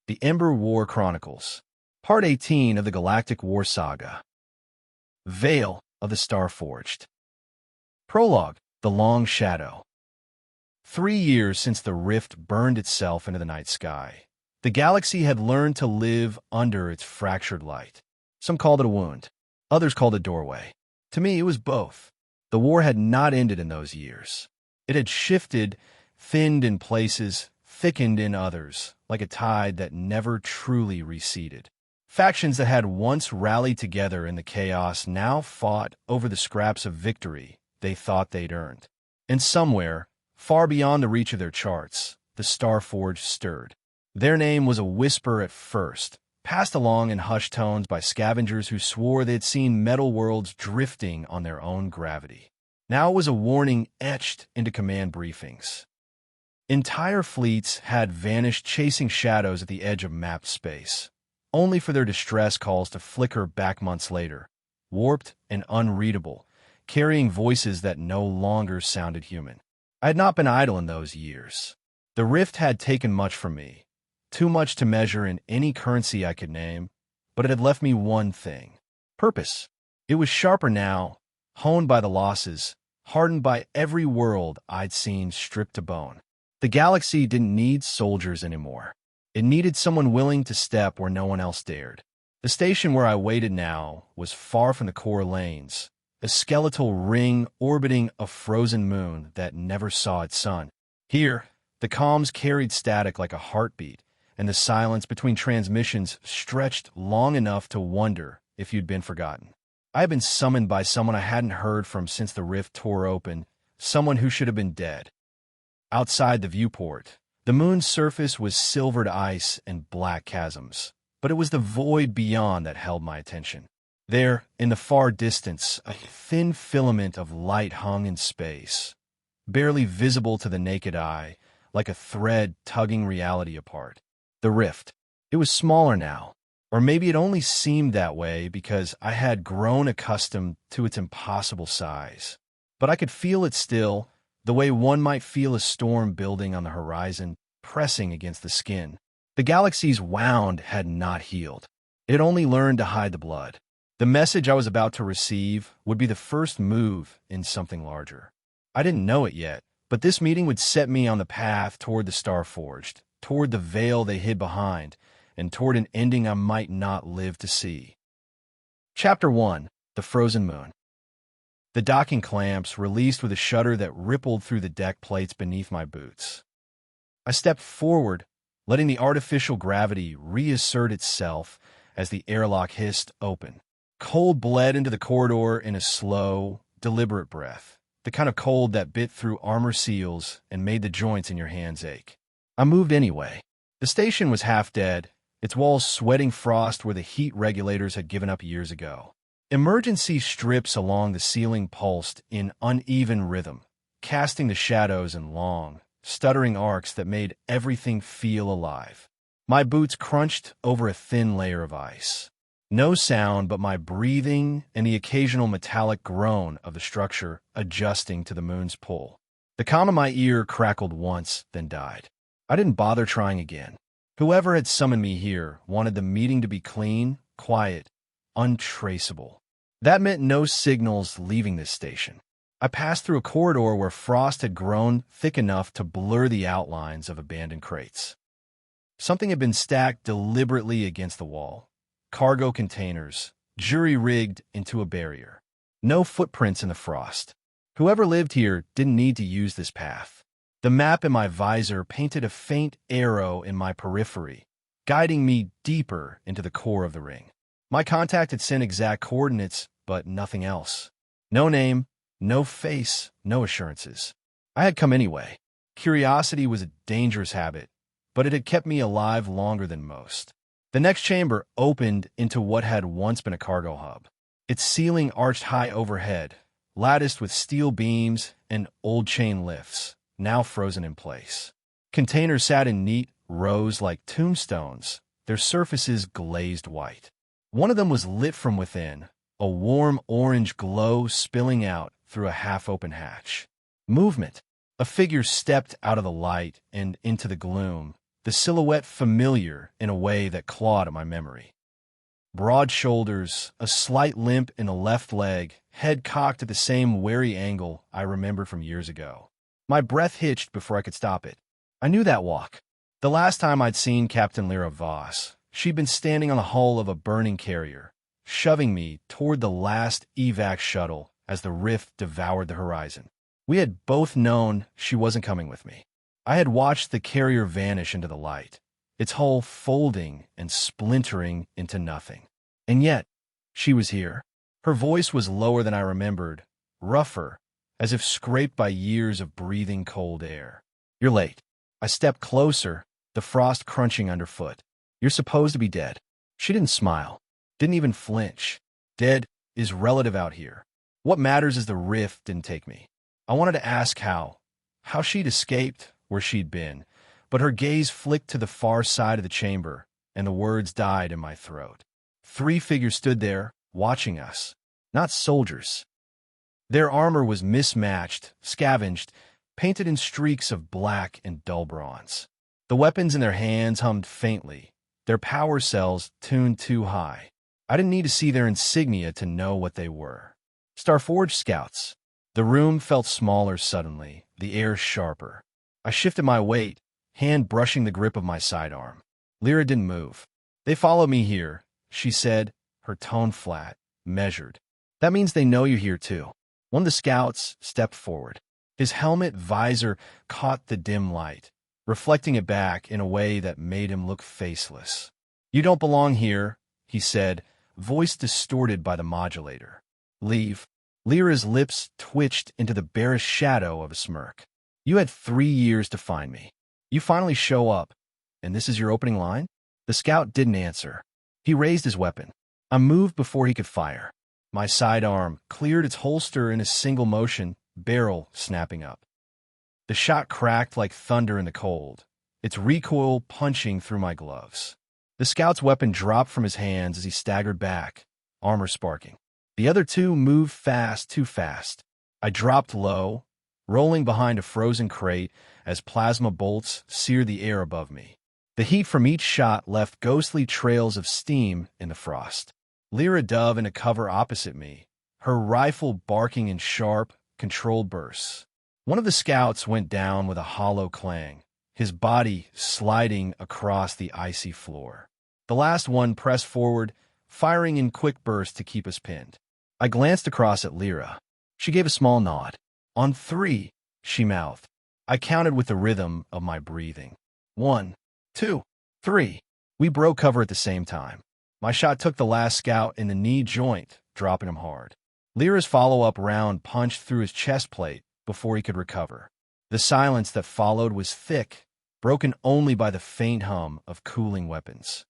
The Ember Chronicles, Part 18 of the Galactic War Saga. Veil of the Starforged. Prologue, The Long Shadow. 3 years since the rift burned itself into the night sky, the galaxy had learned to live under its fractured light. Some called it a wound, others called it a doorway. To me, it was both. The war had not ended in those years. It had shifted, thinned in places, thickened in others, like a tide that never truly receded. Factions that had once rallied together in the chaos now fought over the scraps of victory they thought they'd earned. And somewhere, far beyond the reach of their charts, the Starforged stirred. Their name was a whisper at first, passed along in hushed tones by scavengers who swore they'd seen metal worlds drifting on their own gravity. Now it was a warning etched into command briefings. Entire fleets had vanished chasing shadows at the edge of mapped space, only for their distress calls to flicker back months later, warped and unreadable, carrying voices that no longer sounded human. I had not been idle in those years. The rift had taken much from me, too much to measure in any currency I could name, but it had left me one thing: purpose. It was sharper now, honed by the losses, hardened by every world I'd seen stripped to bone. The galaxy didn't need soldiers anymore. It needed someone willing to step where no one else dared. The station where I waited now was far from the core lanes, a skeletal ring orbiting a frozen moon that never saw its sun. Here, the comms carried static like a heartbeat, and the silence between transmissions stretched long enough to wonder if you'd been forgotten. I had been summoned by someone I hadn't heard from since the rift tore open, someone who should have been dead. Outside the viewport, the moon's surface was silvered ice and black chasms, but it was the void beyond that held my attention. There, in the far distance, a thin filament of light hung in space, barely visible to the naked eye, like a thread tugging reality apart. The rift. It was smaller now, or maybe it only seemed that way because I had grown accustomed to its impossible size. But I could feel it still, the way one might feel a storm building on the horizon, pressing against the skin. The galaxy's wound had not healed. It had only learned to hide the blood. The message I was about to receive would be the first move in something larger. I didn't know it yet, but this meeting would set me on the path toward the Starforged, toward the veil they hid behind, and toward an ending I might not live to see. Chapter 1. The Frozen Moon. The docking clamps released with a shudder that rippled through the deck plates beneath my boots. I stepped forward, letting the artificial gravity reassert itself as the airlock hissed open. Cold bled into the corridor in a slow, deliberate breath, the kind of cold that bit through armor seals and made the joints in your hands ache. I moved anyway. The station was half dead, its walls sweating frost where the heat regulators had given up years ago. Emergency strips along the ceiling pulsed in uneven rhythm, casting the shadows in long, stuttering arcs that made everything feel alive. My boots crunched over a thin layer of ice. No sound but my breathing and the occasional metallic groan of the structure adjusting to the moon's pull. The comm in my ear crackled once, then died. I didn't bother trying again. Whoever had summoned me here wanted the meeting to be clean, quiet, untraceable. That meant no signals leaving this station. I passed through a corridor where frost had grown thick enough to blur the outlines of abandoned crates. Something had been stacked deliberately against the wall. Cargo containers, jury-rigged into a barrier. No footprints in the frost. Whoever lived here didn't need to use this path. The map in my visor painted a faint arrow in my periphery, guiding me deeper into the core of the ring. My contact had sent exact coordinates, but nothing else. No name, no face, no assurances. I had come anyway. Curiosity was a dangerous habit, but it had kept me alive longer than most. The next chamber opened into what had once been a cargo hub. Its ceiling arched high overhead, latticed with steel beams and old chain lifts, now frozen in place. Containers sat in neat rows like tombstones, their surfaces glazed white. One of them was lit from within, a warm orange glow spilling out through a half-open hatch. Movement. A figure stepped out of the light and into the gloom, the silhouette familiar in a way that clawed at my memory. Broad shoulders, a slight limp in the left leg, head cocked at the same wary angle I remembered from years ago. My breath hitched before I could stop it. I knew that walk. The last time I'd seen Captain Lyra Voss, she'd been standing on the hull of a burning carrier, shoving me toward the last evac shuttle as the rift devoured the horizon. We had both known she wasn't coming with me. I had watched the carrier vanish into the light, its hull folding and splintering into nothing. And yet, she was here. Her voice was lower than I remembered, rougher, as if scraped by years of breathing cold air. "You're late." I stepped closer, the frost crunching underfoot. "You're supposed to be dead." She didn't smile, didn't even flinch. Dead is relative out here. What matters is the rift didn't take me. I wanted to ask how she'd escaped, where she'd been, but her gaze flicked to the far side of the chamber, and the words died in my throat. 3 figures stood there, watching us. Not soldiers. Their armor was mismatched, scavenged, painted in streaks of black and dull bronze. The weapons in their hands hummed faintly, their power cells tuned too high. I didn't need to see their insignia to know what they were. Starforged scouts. The room felt smaller suddenly, the air sharper. I shifted my weight, hand brushing the grip of my sidearm. Lyra didn't move. "They follow me here," she said, her tone flat, measured. "That means they know you're here too." One of the scouts stepped forward. His helmet visor caught the dim light, reflecting it back in a way that made him look faceless. "You don't belong here," he said, voice distorted by the modulator. "Leave." Lyra's lips twitched into the barest shadow of a smirk. "You had 3 years to find me. You finally show up, and this is your opening line?" The scout didn't answer. He raised his weapon. I moved before he could fire. My sidearm cleared its holster in a single motion, barrel snapping up. The shot cracked like thunder in the cold, its recoil punching through my gloves. The scout's weapon dropped from his hands as he staggered back, armor sparking. The other 2 moved fast, too fast. I dropped low, rolling behind a frozen crate as plasma bolts seared the air above me. The heat from each shot left ghostly trails of steam in the frost. Lyra dove into cover opposite me, her rifle barking in sharp, controlled bursts. One of the scouts went down with a hollow clang, his body sliding across the icy floor. The last one pressed forward, firing in quick bursts to keep us pinned. I glanced across at Lyra. She gave a small nod. "On 3, she mouthed. I counted with the rhythm of my breathing. 1, 2, 3. We broke cover at the same time. My shot took the last scout in the knee joint, dropping him hard. Lyra's follow-up round punched through his chest plate before he could recover. The silence that followed was thick, broken only by the faint hum of cooling weapons.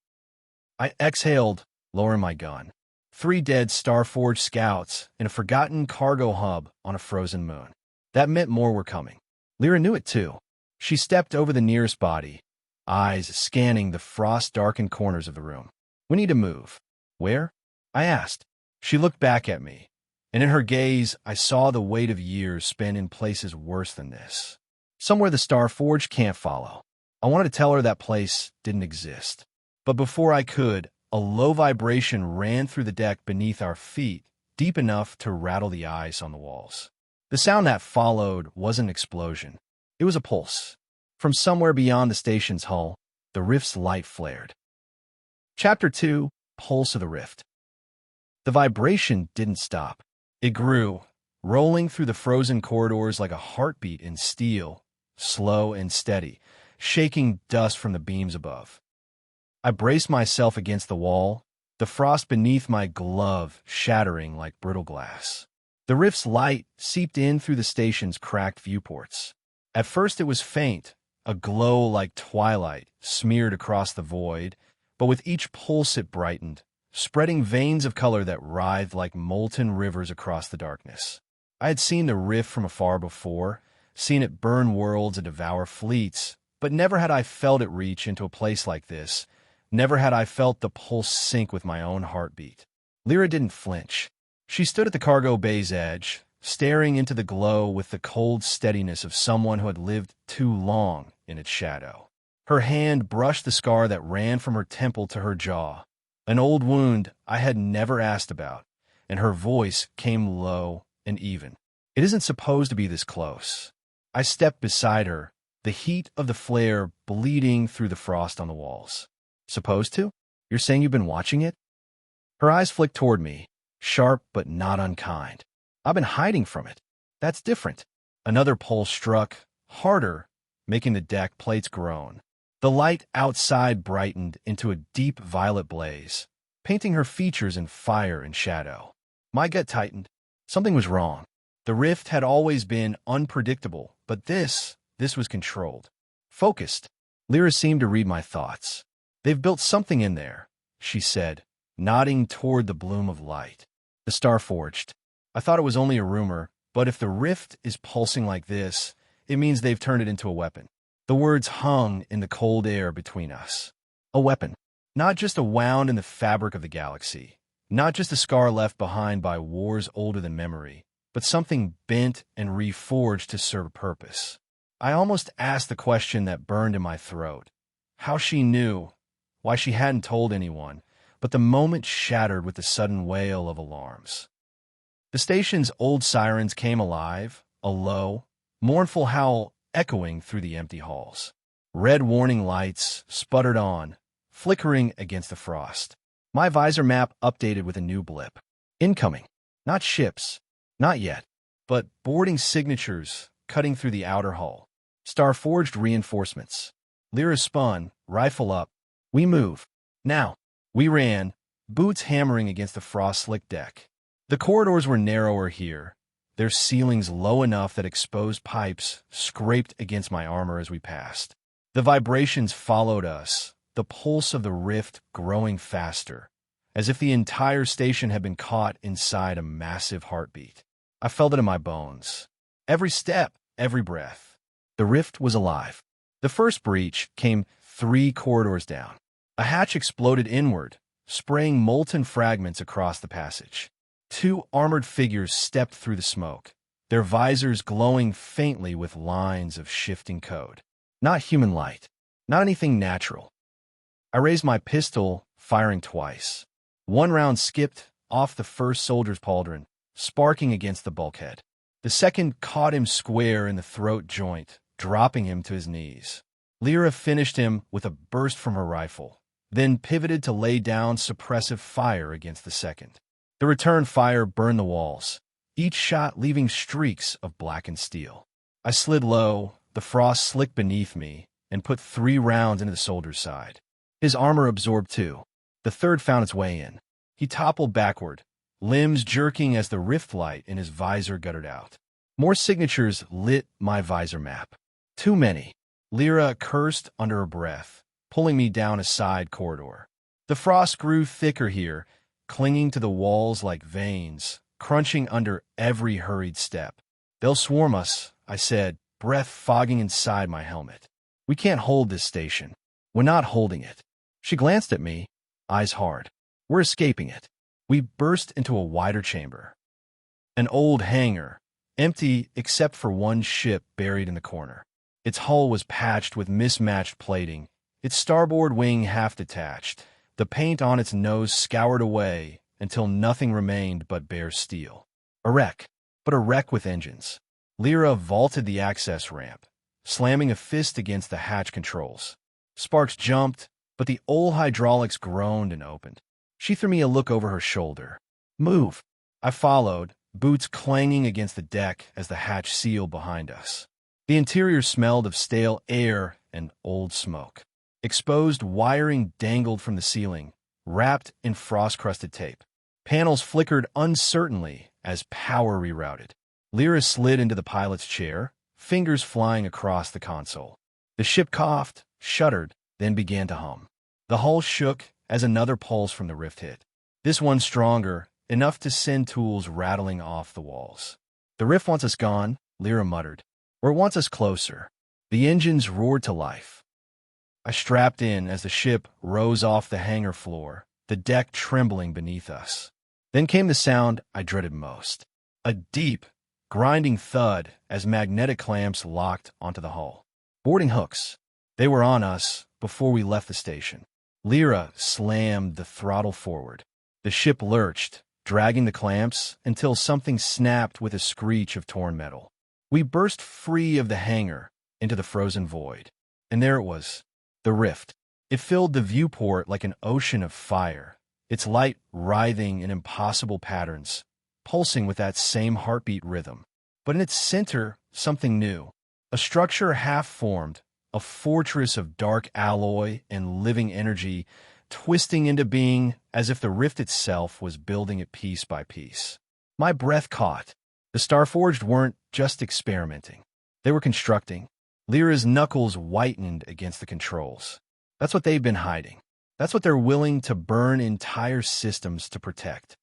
I exhaled, lowering my gun. 3 dead Starforged scouts in a forgotten cargo hub on a frozen moon. That meant more were coming. Lyra knew it too. She stepped over the nearest body, eyes scanning the frost-darkened corners of the room. "We need to move." "Where?" I asked. She looked back at me, and in her gaze I saw the weight of years spent in places worse than this. Somewhere the Starforged can't follow. I wanted to tell her that place didn't exist. But before I could, a low vibration ran through the deck beneath our feet, deep enough to rattle the ice on the walls. The sound that followed wasn't an explosion. It was a pulse. From somewhere beyond the station's hull, the rift's light flared. Chapter 2, Pulse of the Rift. The vibration didn't stop. It grew, rolling through the frozen corridors like a heartbeat in steel, slow and steady, shaking dust from the beams above. I braced myself against the wall, the frost beneath my glove shattering like brittle glass. The rift's light seeped in through the station's cracked viewports. At first it was faint, a glow like twilight smeared across the void, but with each pulse it brightened, spreading veins of color that writhed like molten rivers across the darkness. I had seen the rift from afar before, seen it burn worlds and devour fleets, but never had I felt it reach into a place like this. Never had I felt the pulse sync with my own heartbeat. Lyra didn't flinch. She stood at the cargo bay's edge, staring into the glow with the cold steadiness of someone who had lived too long in its shadow. Her hand brushed the scar that ran from her temple to her jaw, an old wound I had never asked about, and her voice came low and even. It isn't supposed to be this close. I stepped beside her, the heat of the flare bleeding through the frost on the walls. Supposed to? You're saying you've been watching it? Her eyes flicked toward me, sharp but not unkind. I've been hiding from it. That's different. Another pulse struck, harder, making the deck plates groan. The light outside brightened into a deep violet blaze, painting her features in fire and shadow. My gut tightened. Something was wrong. The rift had always been unpredictable, but this was controlled. Focused. Lyra seemed to read my thoughts. They've built something in there, she said, nodding toward the bloom of light. The Starforged. I thought it was only a rumor, but if the rift is pulsing like this, it means they've turned it into a weapon. The words hung in the cold air between us. A weapon. Not just a wound in the fabric of the galaxy. Not just a scar left behind by wars older than memory, but something bent and reforged to serve a purpose. I almost asked the question that burned in my throat. How she knew, why she hadn't told anyone, but the moment shattered with the sudden wail of alarms. The station's old sirens came alive, a low, mournful howl echoing through the empty halls. Red warning lights sputtered on, flickering against the frost. My visor map updated with a new blip. Incoming. Not ships. Not yet. But boarding signatures cutting through the outer hull. Starforged reinforcements. Lyra spun, rifle up. We move. Now. We ran, boots hammering against the frost-slick deck. The corridors were narrower here, their ceilings low enough that exposed pipes scraped against my armor as we passed. The vibrations followed us, the pulse of the rift growing faster, as if the entire station had been caught inside a massive heartbeat. I felt it in my bones. Every step, every breath. The rift was alive. The first breach came 3 corridors down. A hatch exploded inward, spraying molten fragments across the passage. 2 armored figures stepped through the smoke, their visors glowing faintly with lines of shifting code. Not human light, not anything natural. I raised my pistol, firing twice. 1 round skipped off the first soldier's pauldron, sparking against the bulkhead. The second caught him square in the throat joint, dropping him to his knees. Lyra finished him with a burst from her rifle, then pivoted to lay down suppressive fire against the second. The return fire burned the walls, each shot leaving streaks of blackened steel. I slid low, the frost slicked beneath me, and put 3 rounds into the soldier's side. His armor absorbed 2. The third found its way in. He toppled backward, limbs jerking as the rift light in his visor guttered out. More signatures lit my visor map. Too many. Lyra cursed under her breath, pulling me down a side corridor. The frost grew thicker here, clinging to the walls like veins, crunching under every hurried step. They'll swarm us, I said, breath fogging inside my helmet. We can't hold this station. We're not holding it. She glanced at me, eyes hard. We're escaping it. We burst into a wider chamber. An old hangar, empty except for 1 ship buried in the corner. Its hull was patched with mismatched plating, its starboard wing half detached, the paint on its nose scoured away until nothing remained but bare steel. A wreck, but a wreck with engines. Lyra vaulted the access ramp, slamming a fist against the hatch controls. Sparks jumped, but the old hydraulics groaned and opened. She threw me a look over her shoulder. Move. I followed, boots clanging against the deck as the hatch sealed behind us. The interior smelled of stale air and old smoke. Exposed wiring dangled from the ceiling, wrapped in frost-crusted tape. Panels flickered uncertainly as power rerouted. Lyra slid into the pilot's chair, fingers flying across the console. The ship coughed, shuddered, then began to hum. The hull shook as another pulse from the rift hit. This one stronger, enough to send tools rattling off the walls. The rift wants us gone, Lyra muttered. Or it wants us closer. The engines roared to life. I strapped in as the ship rose off the hangar floor, the deck trembling beneath us. Then came the sound I dreaded most. A deep, grinding thud as magnetic clamps locked onto the hull. Boarding hooks. They were on us before we left the station. Lyra slammed the throttle forward. The ship lurched, dragging the clamps until something snapped with a screech of torn metal. We burst free of the hangar into the frozen void. And there it was, the rift. It filled the viewport like an ocean of fire, its light writhing in impossible patterns, pulsing with that same heartbeat rhythm. But in its center, something new. A structure half-formed, a fortress of dark alloy and living energy, twisting into being as if the rift itself was building it piece by piece. My breath caught. The Starforged weren't just experimenting. They were constructing. Lyra's knuckles whitened against the controls. That's what they've been hiding. That's what they're willing to burn entire systems to protect.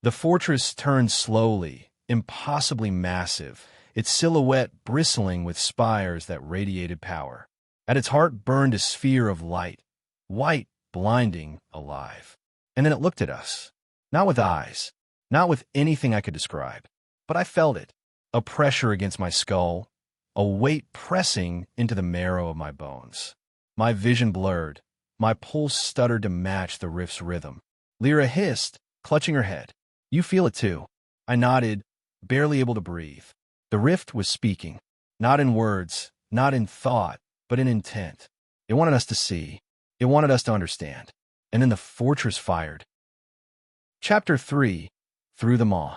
The fortress turned slowly, impossibly massive, its silhouette bristling with spires that radiated power. At its heart burned a sphere of light, white, blinding, alive. And then it looked at us. Not with eyes, not with anything I could describe, but I felt it. A pressure against my skull, a weight pressing into the marrow of my bones. My vision blurred, my pulse stuttered to match the rift's rhythm. Lyra hissed, clutching her head. You feel it too. I nodded, barely able to breathe. The rift was speaking, not in words, not in thought, but in intent. It wanted us to see. It wanted us to understand. And then the fortress fired. Chapter 3. Through the Maw.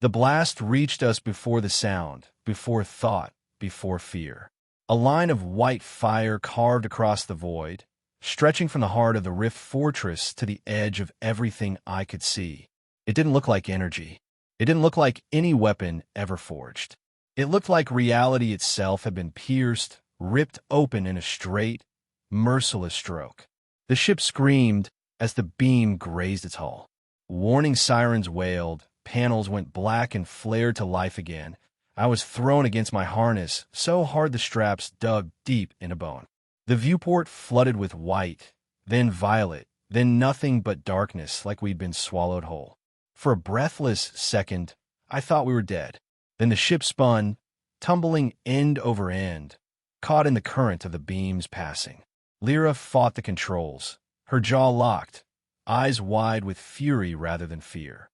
The blast reached us before the sound, before thought, before fear. A line of white fire carved across the void, stretching from the heart of the rift fortress to the edge of everything I could see. It didn't look like energy. It didn't look like any weapon ever forged. It looked like reality itself had been pierced, ripped open in a straight, merciless stroke. The ship screamed as the beam grazed its hull. Warning sirens wailed, panels went black and flared to life again. I was thrown against my harness, so hard the straps dug deep into bone. The viewport flooded with white, then violet, then nothing but darkness like we'd been swallowed whole. For a breathless second, I thought we were dead. Then the ship spun, tumbling end over end, caught in the current of the beams passing. Lyra fought the controls, her jaw locked, eyes wide with fury rather than fear.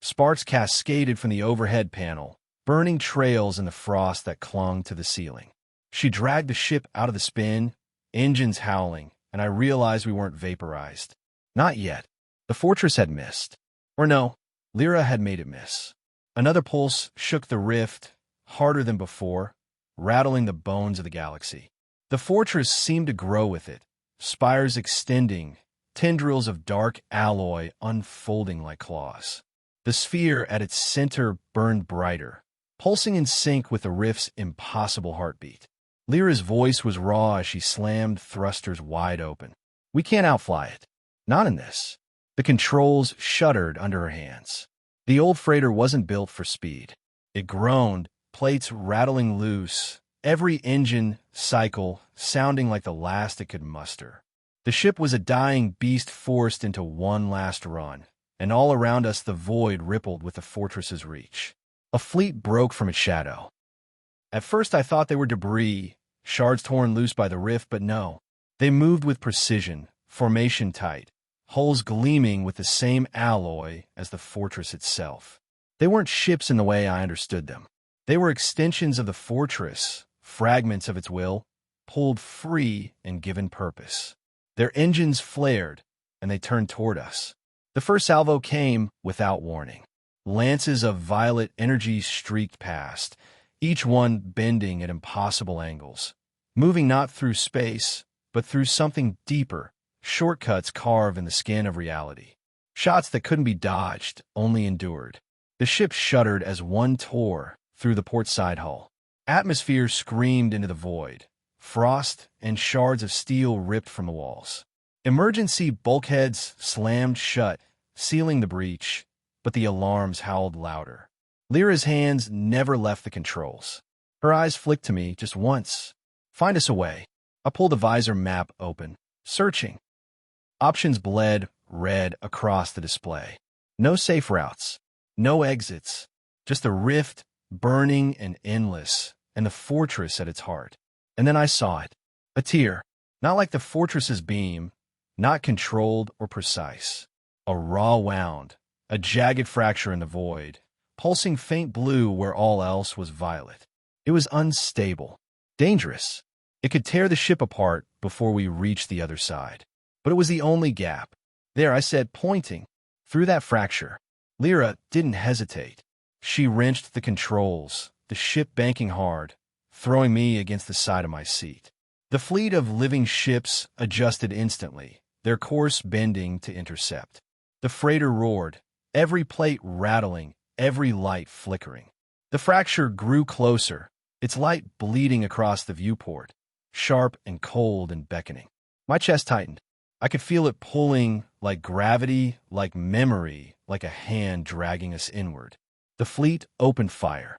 Sparks cascaded from the overhead panel, burning trails in the frost that clung to the ceiling. She dragged the ship out of the spin, engines howling, and I realized we weren't vaporized. Not yet. The fortress had missed. Or no, Lyra had made it miss. Another pulse shook the rift, harder than before, rattling the bones of the galaxy. The fortress seemed to grow with it, spires extending, tendrils of dark alloy unfolding like claws. The sphere at its center burned brighter, pulsing in sync with the rift's impossible heartbeat. Lyra's voice was raw as she slammed thrusters wide open. We can't outfly it. Not in this. The controls shuddered under her hands. The old freighter wasn't built for speed. It groaned, plates rattling loose, every engine cycle sounding like the last it could muster. The ship was a dying beast forced into one last run, and all around us the void rippled with the fortress's reach. A fleet broke from its shadow. At first I thought they were debris, shards torn loose by the rift, but no. They moved with precision, formation tight, hulls gleaming with the same alloy as the fortress itself. They weren't ships in the way I understood them. They were extensions of the fortress, fragments of its will, pulled free and given purpose. Their engines flared, and they turned toward us. The first salvo came without warning. Lances of violet energy streaked past, each one bending at impossible angles, moving not through space, but through something deeper, shortcuts carved in the skin of reality. Shots that couldn't be dodged, only endured. The ship shuddered as one tore through the port side hull. Atmosphere screamed into the void. Frost and shards of steel ripped from the walls. Emergency bulkheads slammed shut, sealing the breach, but the alarms howled louder. Lyra's hands never left the controls. Her eyes flicked to me just once. Find us a way. I pulled the visor map open, searching. Options bled red across the display. No safe routes, no exits, just a rift, burning and endless, and the fortress at its heart. And then I saw it. A tear, not like the fortress's beam, not controlled or precise. A raw wound, a jagged fracture in the void, pulsing faint blue where all else was violet. It was unstable, dangerous. It could tear the ship apart before we reached the other side. But it was the only gap. There, I said, pointing. Through that fracture. Lyra didn't hesitate. She wrenched the controls, the ship banking hard, throwing me against the side of my seat. The fleet of living ships adjusted instantly, their course bending to intercept. The freighter roared, every plate rattling, every light flickering. The fracture grew closer, its light bleeding across the viewport, sharp and cold and beckoning. My chest tightened. I could feel it pulling, like gravity, like memory, like a hand dragging us inward. The fleet opened fire.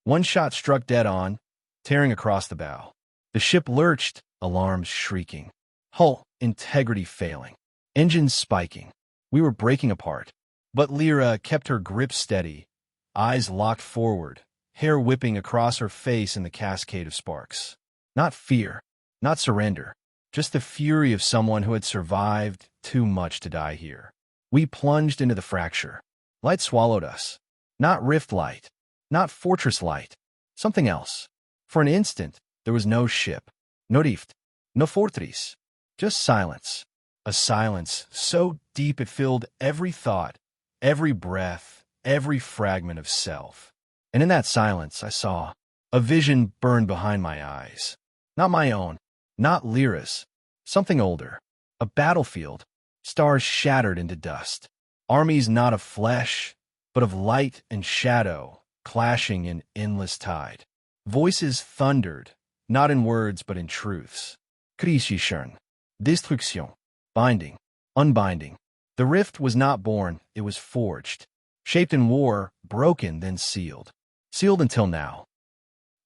One shot struck dead on, tearing across the bow. The ship lurched, alarms shrieking. Hull integrity failing. Engines spiking. We were breaking apart. But Lyra kept her grip steady, eyes locked forward, hair whipping across her face in the cascade of sparks. Not fear, not surrender, just the fury of someone who had survived too much to die here. We plunged into the fracture. Light swallowed us. Not rift light, not fortress light, something else. For an instant, there was no ship, no rift, no fortress, just silence. A silence so deep it filled every thought, every breath, every fragment of self. And in that silence, I saw a vision burn behind my eyes. Not my own, not Lyra's, something older. A battlefield, stars shattered into dust. Armies not of flesh, but of light and shadow, clashing in endless tide. Voices thundered, not in words but in truths. Création, destruction, binding, unbinding. The rift was not born, it was forged. Shaped in war, broken, then sealed. Sealed until now.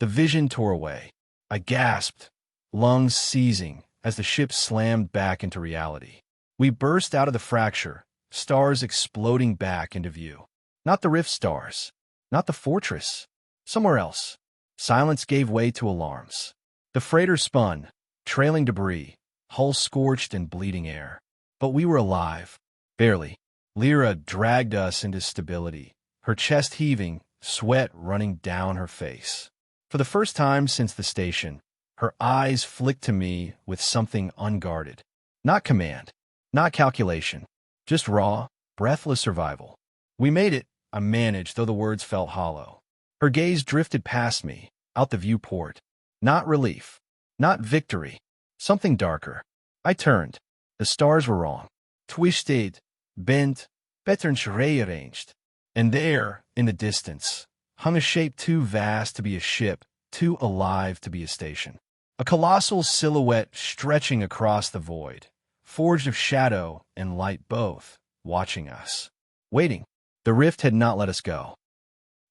The vision tore away. I gasped, lungs seizing, as the ship slammed back into reality. We burst out of the fracture, stars exploding back into view. Not the rift stars, not the fortress, somewhere else. Silence gave way to alarms. The freighter spun, trailing debris, hull scorched and bleeding air. But we were alive. Barely. Lyra dragged us into stability, her chest heaving, sweat running down her face. For the first time since the station, her eyes flicked to me with something unguarded. Not command, not calculation, just raw, breathless survival. We made it, I managed, though the words felt hollow. Her gaze drifted past me, out the viewport. Not relief, not victory, something darker. I turned. The stars were wrong. Twisted, bent, better and rearranged. And there, in the distance, hung a shape too vast to be a ship, too alive to be a station. A colossal silhouette stretching across the void, forged of shadow and light both, watching us. Waiting. The rift had not let us go.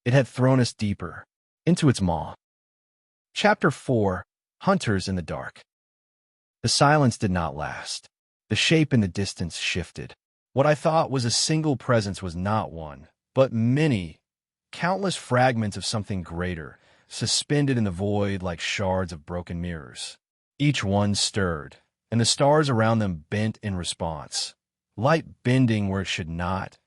It had thrown us deeper, into its maw. Chapter 4, Hunters in the Dark. The silence did not last. The shape in the distance shifted. What I thought was a single presence was not one, but many, countless fragments of something greater, suspended in the void like shards of broken mirrors. Each one stirred, and the stars around them bent in response. Light bending where it should not,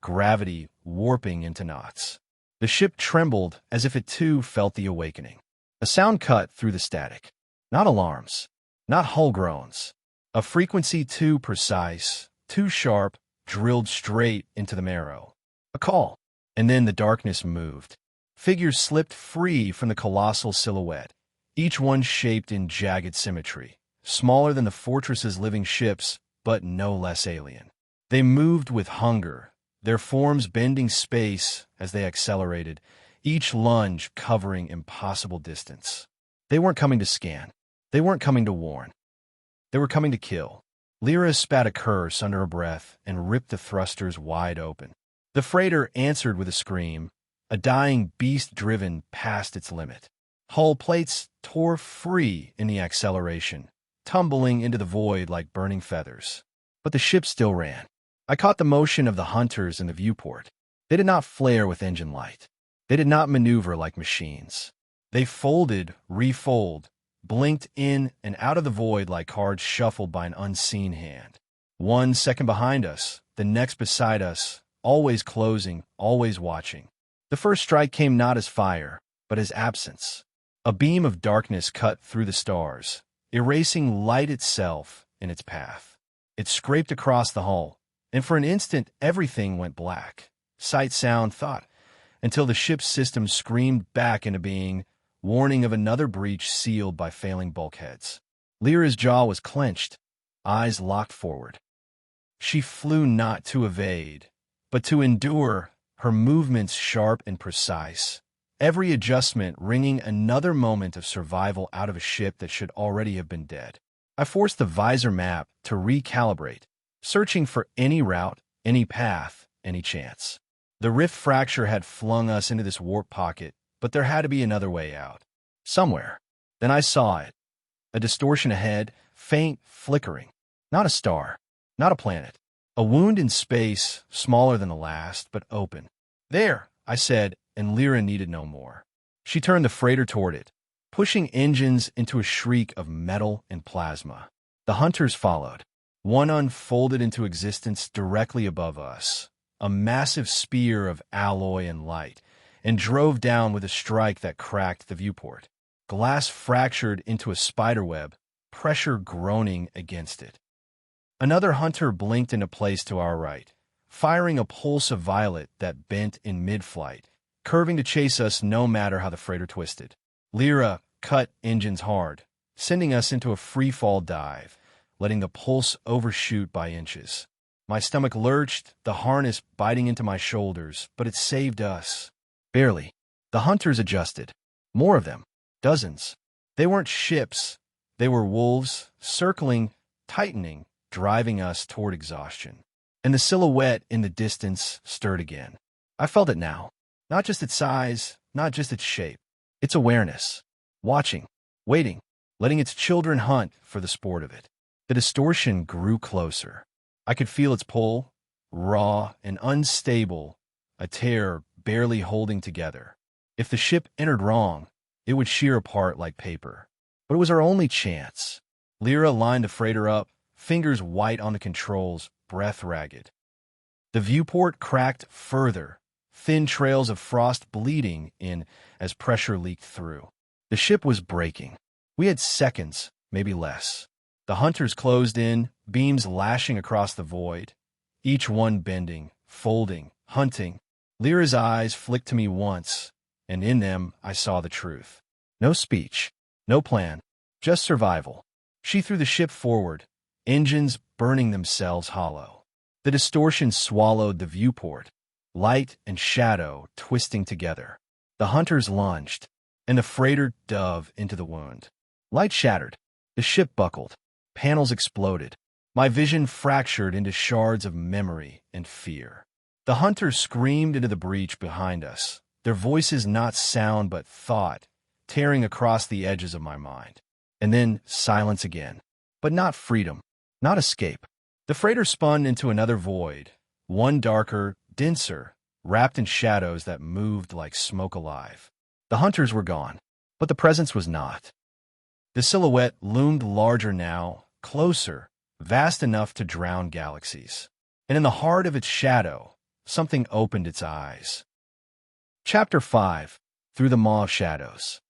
gravity warping into knots. The ship trembled as if it too felt the awakening. A sound cut through the static. Not alarms, not hull groans. A frequency too precise, too sharp, drilled straight into the marrow. A call. And then the darkness moved. Figures slipped free from the colossal silhouette, each one shaped in jagged symmetry, smaller than the fortress's living ships, but no less alien. They moved with hunger, their forms bending space as they accelerated, each lunge covering impossible distance. They weren't coming to scan. They weren't coming to warn. They were coming to kill. Lyra spat a curse under her breath and ripped the thrusters wide open. The freighter answered with a scream, a dying beast driven past its limit. Hull plates tore free in the acceleration, tumbling into the void like burning feathers. But the ship still ran. I caught the motion of the hunters in the viewport. They did not flare with engine light. They did not maneuver like machines. They folded, refold, blinked in and out of the void like cards shuffled by an unseen hand. 1 second behind us, the next beside us, always closing, always watching. The first strike came not as fire, but as absence. A beam of darkness cut through the stars, erasing light itself in its path. It scraped across the hull, and for an instant everything went black. Sight, sound, thought, until the ship's system screamed back into being, warning of another breach sealed by failing bulkheads. Lyra's jaw was clenched, eyes locked forward. She flew not to evade, but to endure, her movements sharp and precise, every adjustment ringing another moment of survival out of a ship that should already have been dead. I forced the visor map to recalibrate, searching for any route, any path, any chance. The rift fracture had flung us into this warp pocket, but there had to be another way out. Somewhere. Then I saw it. A distortion ahead, faint, flickering. Not a star, not a planet. A wound in space, smaller than the last, but open. There, I said, and Lyra needed no more. She turned the freighter toward it, pushing engines into a shriek of metal and plasma. The hunters followed. One unfolded into existence directly above us, a massive spear of alloy and light, and drove down with a strike that cracked the viewport. Glass fractured into a spiderweb, pressure groaning against it. Another hunter blinked into place to our right, firing a pulse of violet that bent in mid-flight, curving to chase us no matter how the freighter twisted. Lyra cut engines hard, sending us into a free-fall dive, letting the pulse overshoot by inches. My stomach lurched, the harness biting into my shoulders, but it saved us. Barely. The hunters adjusted. More of them. Dozens. They weren't ships. They were wolves, circling, tightening, driving us toward exhaustion. And the silhouette in the distance stirred again. I felt it now. Not just its size, not just its shape. Its awareness. Watching. Waiting. Letting its children hunt for the sport of it. The distortion grew closer. I could feel its pull, raw and unstable, a tear barely holding together. If the ship entered wrong, it would shear apart like paper. But it was our only chance. Lyra lined the freighter up, fingers white on the controls, breath ragged. The viewport cracked further, thin trails of frost bleeding in as pressure leaked through. The ship was breaking. We had seconds, maybe less. The hunters closed in, beams lashing across the void, each one bending, folding, hunting. Lyra's eyes flicked to me once, and in them I saw the truth. No speech, no plan, just survival. She threw the ship forward, engines burning themselves hollow. The distortion swallowed the viewport, light and shadow twisting together. The hunters lunged, and the freighter dove into the wound. Light shattered. The ship buckled. Panels exploded. My vision fractured into shards of memory and fear. The hunters screamed into the breach behind us, their voices not sound but thought, tearing across the edges of my mind. And then silence again. But not freedom, not escape. The freighter spun into another void, one darker, denser, wrapped in shadows that moved like smoke alive. The hunters were gone, but the presence was not. The silhouette loomed larger now, closer, vast enough to drown galaxies. And in the heart of its shadow, something opened its eyes. Chapter 5. Through the Maw of Shadows.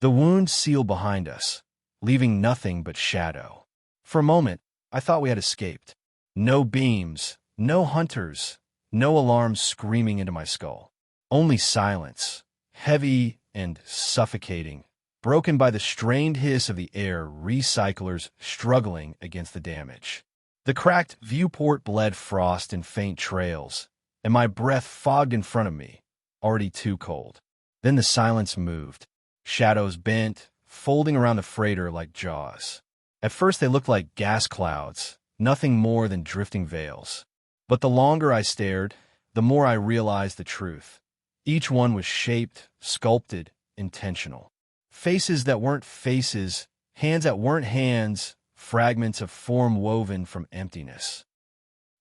The wound sealed behind us, leaving nothing but shadow. For a moment, I thought we had escaped. No beams, no hunters, no alarms screaming into my skull. Only silence, heavy and suffocating, broken by the strained hiss of the air recyclers struggling against the damage. The cracked viewport bled frost in faint trails, and my breath fogged in front of me, already too cold. Then the silence moved. Shadows bent, folding around the freighter like jaws. At first they looked like gas clouds, nothing more than drifting veils. But the longer I stared, the more I realized the truth. Each one was shaped, sculpted, intentional. Faces that weren't faces, hands that weren't hands, fragments of form woven from emptiness.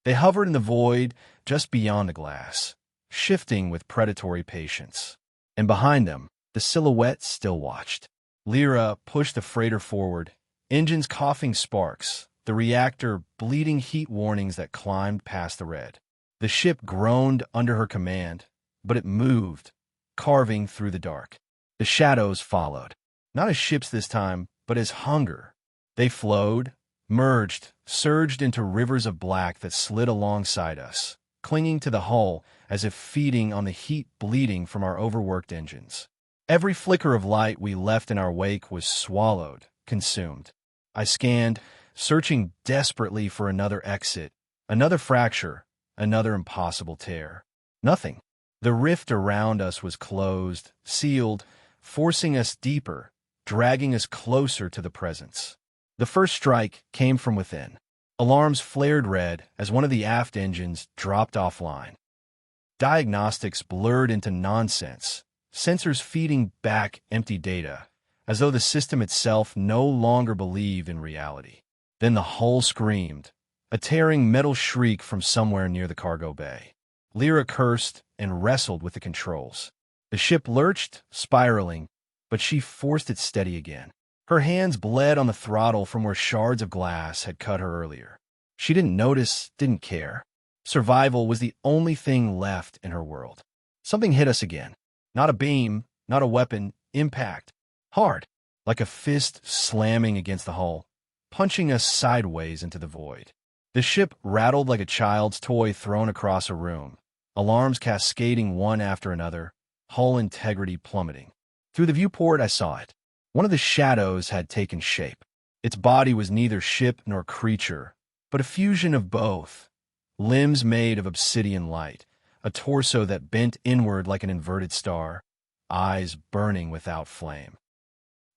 They hovered in the void just beyond the glass, shifting with predatory patience. And behind them, the silhouette still watched. Lyra pushed the freighter forward, engines coughing sparks, the reactor bleeding heat warnings that climbed past the red. The ship groaned under her command, but it moved, carving through the dark. The shadows followed, not as ships this time, but as hunger. They flowed, merged, surged into rivers of black that slid alongside us, clinging to the hull as if feeding on the heat bleeding from our overworked engines. Every flicker of light we left in our wake was swallowed, consumed. I scanned, searching desperately for another exit, another fracture, another impossible tear. Nothing. The rift around us was closed, sealed, forcing us deeper, dragging us closer to the presence. The first strike came from within. Alarms flared red as one of the aft engines dropped offline. Diagnostics blurred into nonsense, sensors feeding back empty data, as though the system itself no longer believed in reality. Then the hull screamed, a tearing metal shriek from somewhere near the cargo bay. Lyra cursed and wrestled with the controls. The ship lurched, spiraling, but she forced it steady again. Her hands bled on the throttle from where shards of glass had cut her earlier. She didn't notice, didn't care. Survival was the only thing left in her world. Something hit us again. Not a beam, not a weapon, impact. Hard, like a fist slamming against the hull, punching us sideways into the void. The ship rattled like a child's toy thrown across a room, alarms cascading one after another, hull integrity plummeting. Through the viewport, I saw it. One of the shadows had taken shape. Its body was neither ship nor creature, but a fusion of both. Limbs made of obsidian light, a torso that bent inward like an inverted star, eyes burning without flame.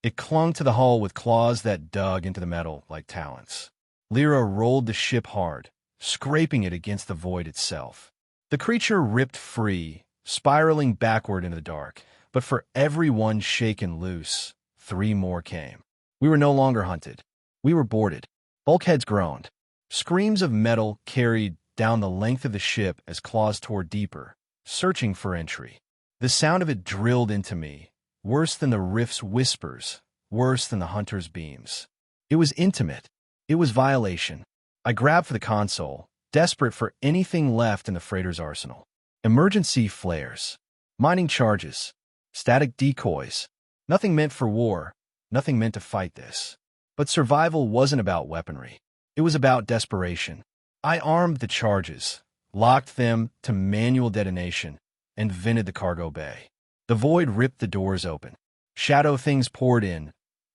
It clung to the hull with claws that dug into the metal like talons. Lyra rolled the ship hard, scraping it against the void itself. The creature ripped free, spiraling backward into the dark, but for every one shaken loose, 3 more came. We were no longer hunted. We were boarded. Bulkheads groaned. Screams of metal carried down the length of the ship as claws tore deeper, searching for entry. The sound of it drilled into me, worse than the rift's whispers, worse than the hunter's beams. It was intimate. It was violation. I grabbed for the console, desperate for anything left in the freighter's arsenal. Emergency flares, mining charges, static decoys. Nothing meant for war, nothing meant to fight this. But survival wasn't about weaponry. It was about desperation. I armed the charges, locked them to manual detonation, and vented the cargo bay. The void ripped the doors open. Shadow things poured in,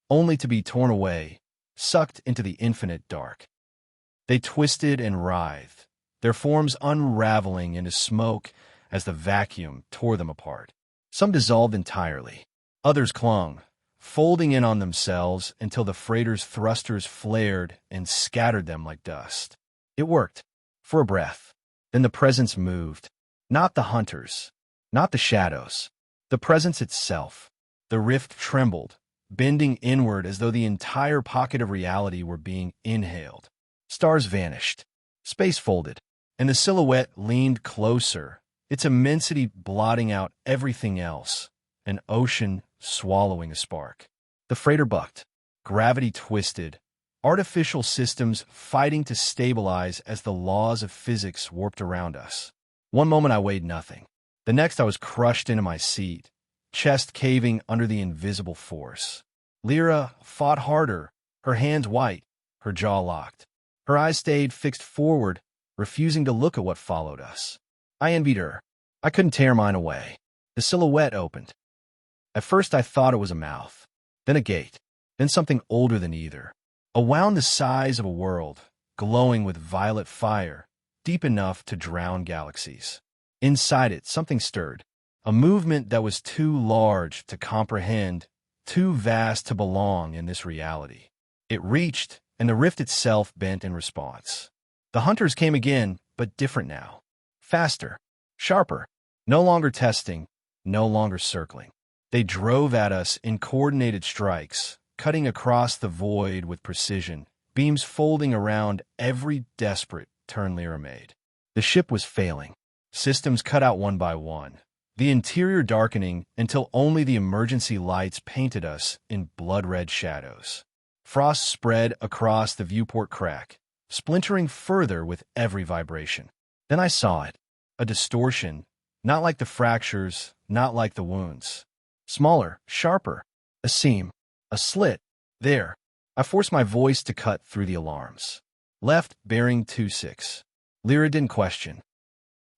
only to be torn away, sucked into the infinite dark. They twisted and writhed, their forms unraveling into smoke as the vacuum tore them apart. Some dissolved entirely. Others clung, folding in on themselves until the freighter's thrusters flared and scattered them like dust. It worked, for a breath. Then the presence moved. Not the hunters, not the shadows. The presence itself. The rift trembled, bending inward as though the entire pocket of reality were being inhaled. Stars vanished. Space folded, and the silhouette leaned closer, its immensity blotting out everything else, an ocean swallowing a spark. The freighter bucked. Gravity twisted, artificial systems fighting to stabilize as the laws of physics warped around us. One moment I weighed nothing. The next I was crushed into my seat, chest caving under the invisible force. Lyra fought harder, her hands white, her jaw locked. Her eyes stayed fixed forward, refusing to look at what followed us. I envied her. I couldn't tear mine away. The silhouette opened. At first I thought it was a mouth, then a gate, then something older than either. A wound the size of a world, glowing with violet fire, deep enough to drown galaxies. Inside it, something stirred, a movement that was too large to comprehend, too vast to belong in this reality. It reached, and the rift itself bent in response. The hunters came again, but different now. Faster, sharper, no longer testing, no longer circling. They drove at us in coordinated strikes, cutting across the void with precision, beams folding around every desperate turn Lyra made. The ship was failing. Systems cut out one by one. the interior darkening until only the emergency lights painted us in blood-red shadows. Frost spread across the viewport crack, splintering further with every vibration. Then I saw it, a distortion, not like the fractures, not like the wounds. Smaller, sharper, a seam, a slit. There. I forced my voice to cut through the alarms. Left, bearing 2-6. Lyra didn't question.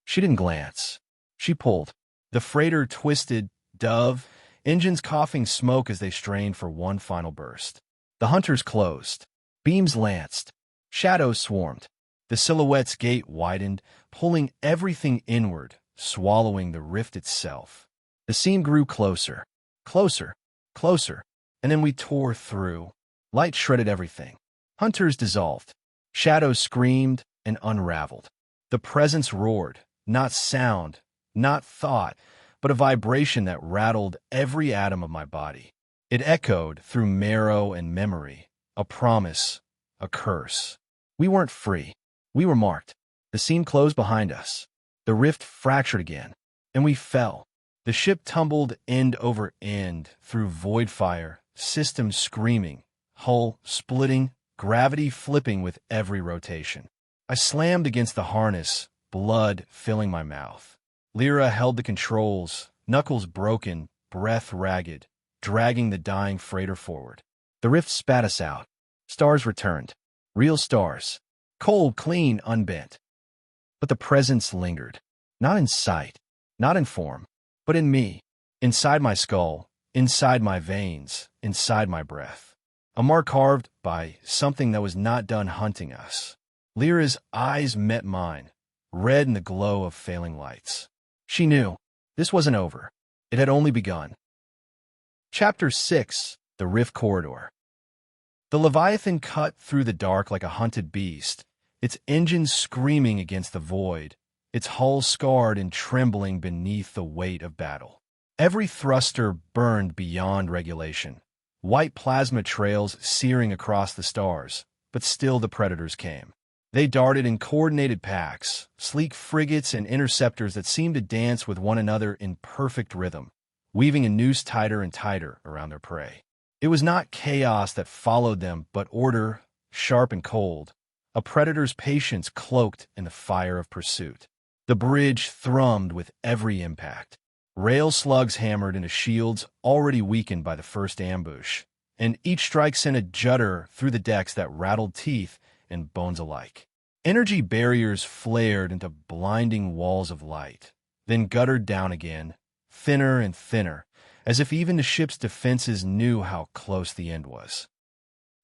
She didn't glance. She pulled. The freighter twisted, dove, engines coughing smoke as they strained for one final burst. The hunters closed. Beams lanced. Shadows swarmed. The silhouette's gate widened, pulling everything inward, swallowing the rift itself. The seam grew closer, closer, closer, and then we tore through. Light shredded everything. Hunters dissolved. Shadows screamed and unraveled. The presence roared, not sound, not thought, but a vibration that rattled every atom of my body. It echoed through marrow and memory, a promise, a curse. We weren't free. We were marked. The seam closed behind us. The rift fractured again, and we fell. The ship tumbled end over end through void fire, systems screaming, hull splitting, gravity flipping with every rotation. I slammed against the harness, blood filling my mouth. Lyra held the controls, knuckles broken, breath ragged, dragging the dying freighter forward. The rift spat us out. Stars returned. Real stars. Cold, clean, unbent. But the presence lingered. Not in sight, not in form, but in me. Inside my skull, inside my veins, inside my breath. A mark carved by something that was not done hunting us. Lyra's eyes met mine, red in the glow of failing lights. She knew. This wasn't over. It had only begun. Chapter 6. The Rift Corridor. The Leviathan cut through the dark like a hunted beast, its engines screaming against the void, its hull scarred and trembling beneath the weight of battle. Every thruster burned beyond regulation, white plasma trails searing across the stars, but still the predators came. They darted in coordinated packs, sleek frigates and interceptors that seemed to dance with one another in perfect rhythm, weaving a noose tighter and tighter around their prey. It was not chaos that followed them, but order, sharp and cold, a predator's patience cloaked in the fire of pursuit. The bridge thrummed with every impact. Rail slugs hammered into shields already weakened by the first ambush, and each strike sent a judder through the decks that rattled teeth and bones alike. Energy barriers flared into blinding walls of light, then guttered down again, thinner and thinner, as if even the ship's defenses knew how close the end was.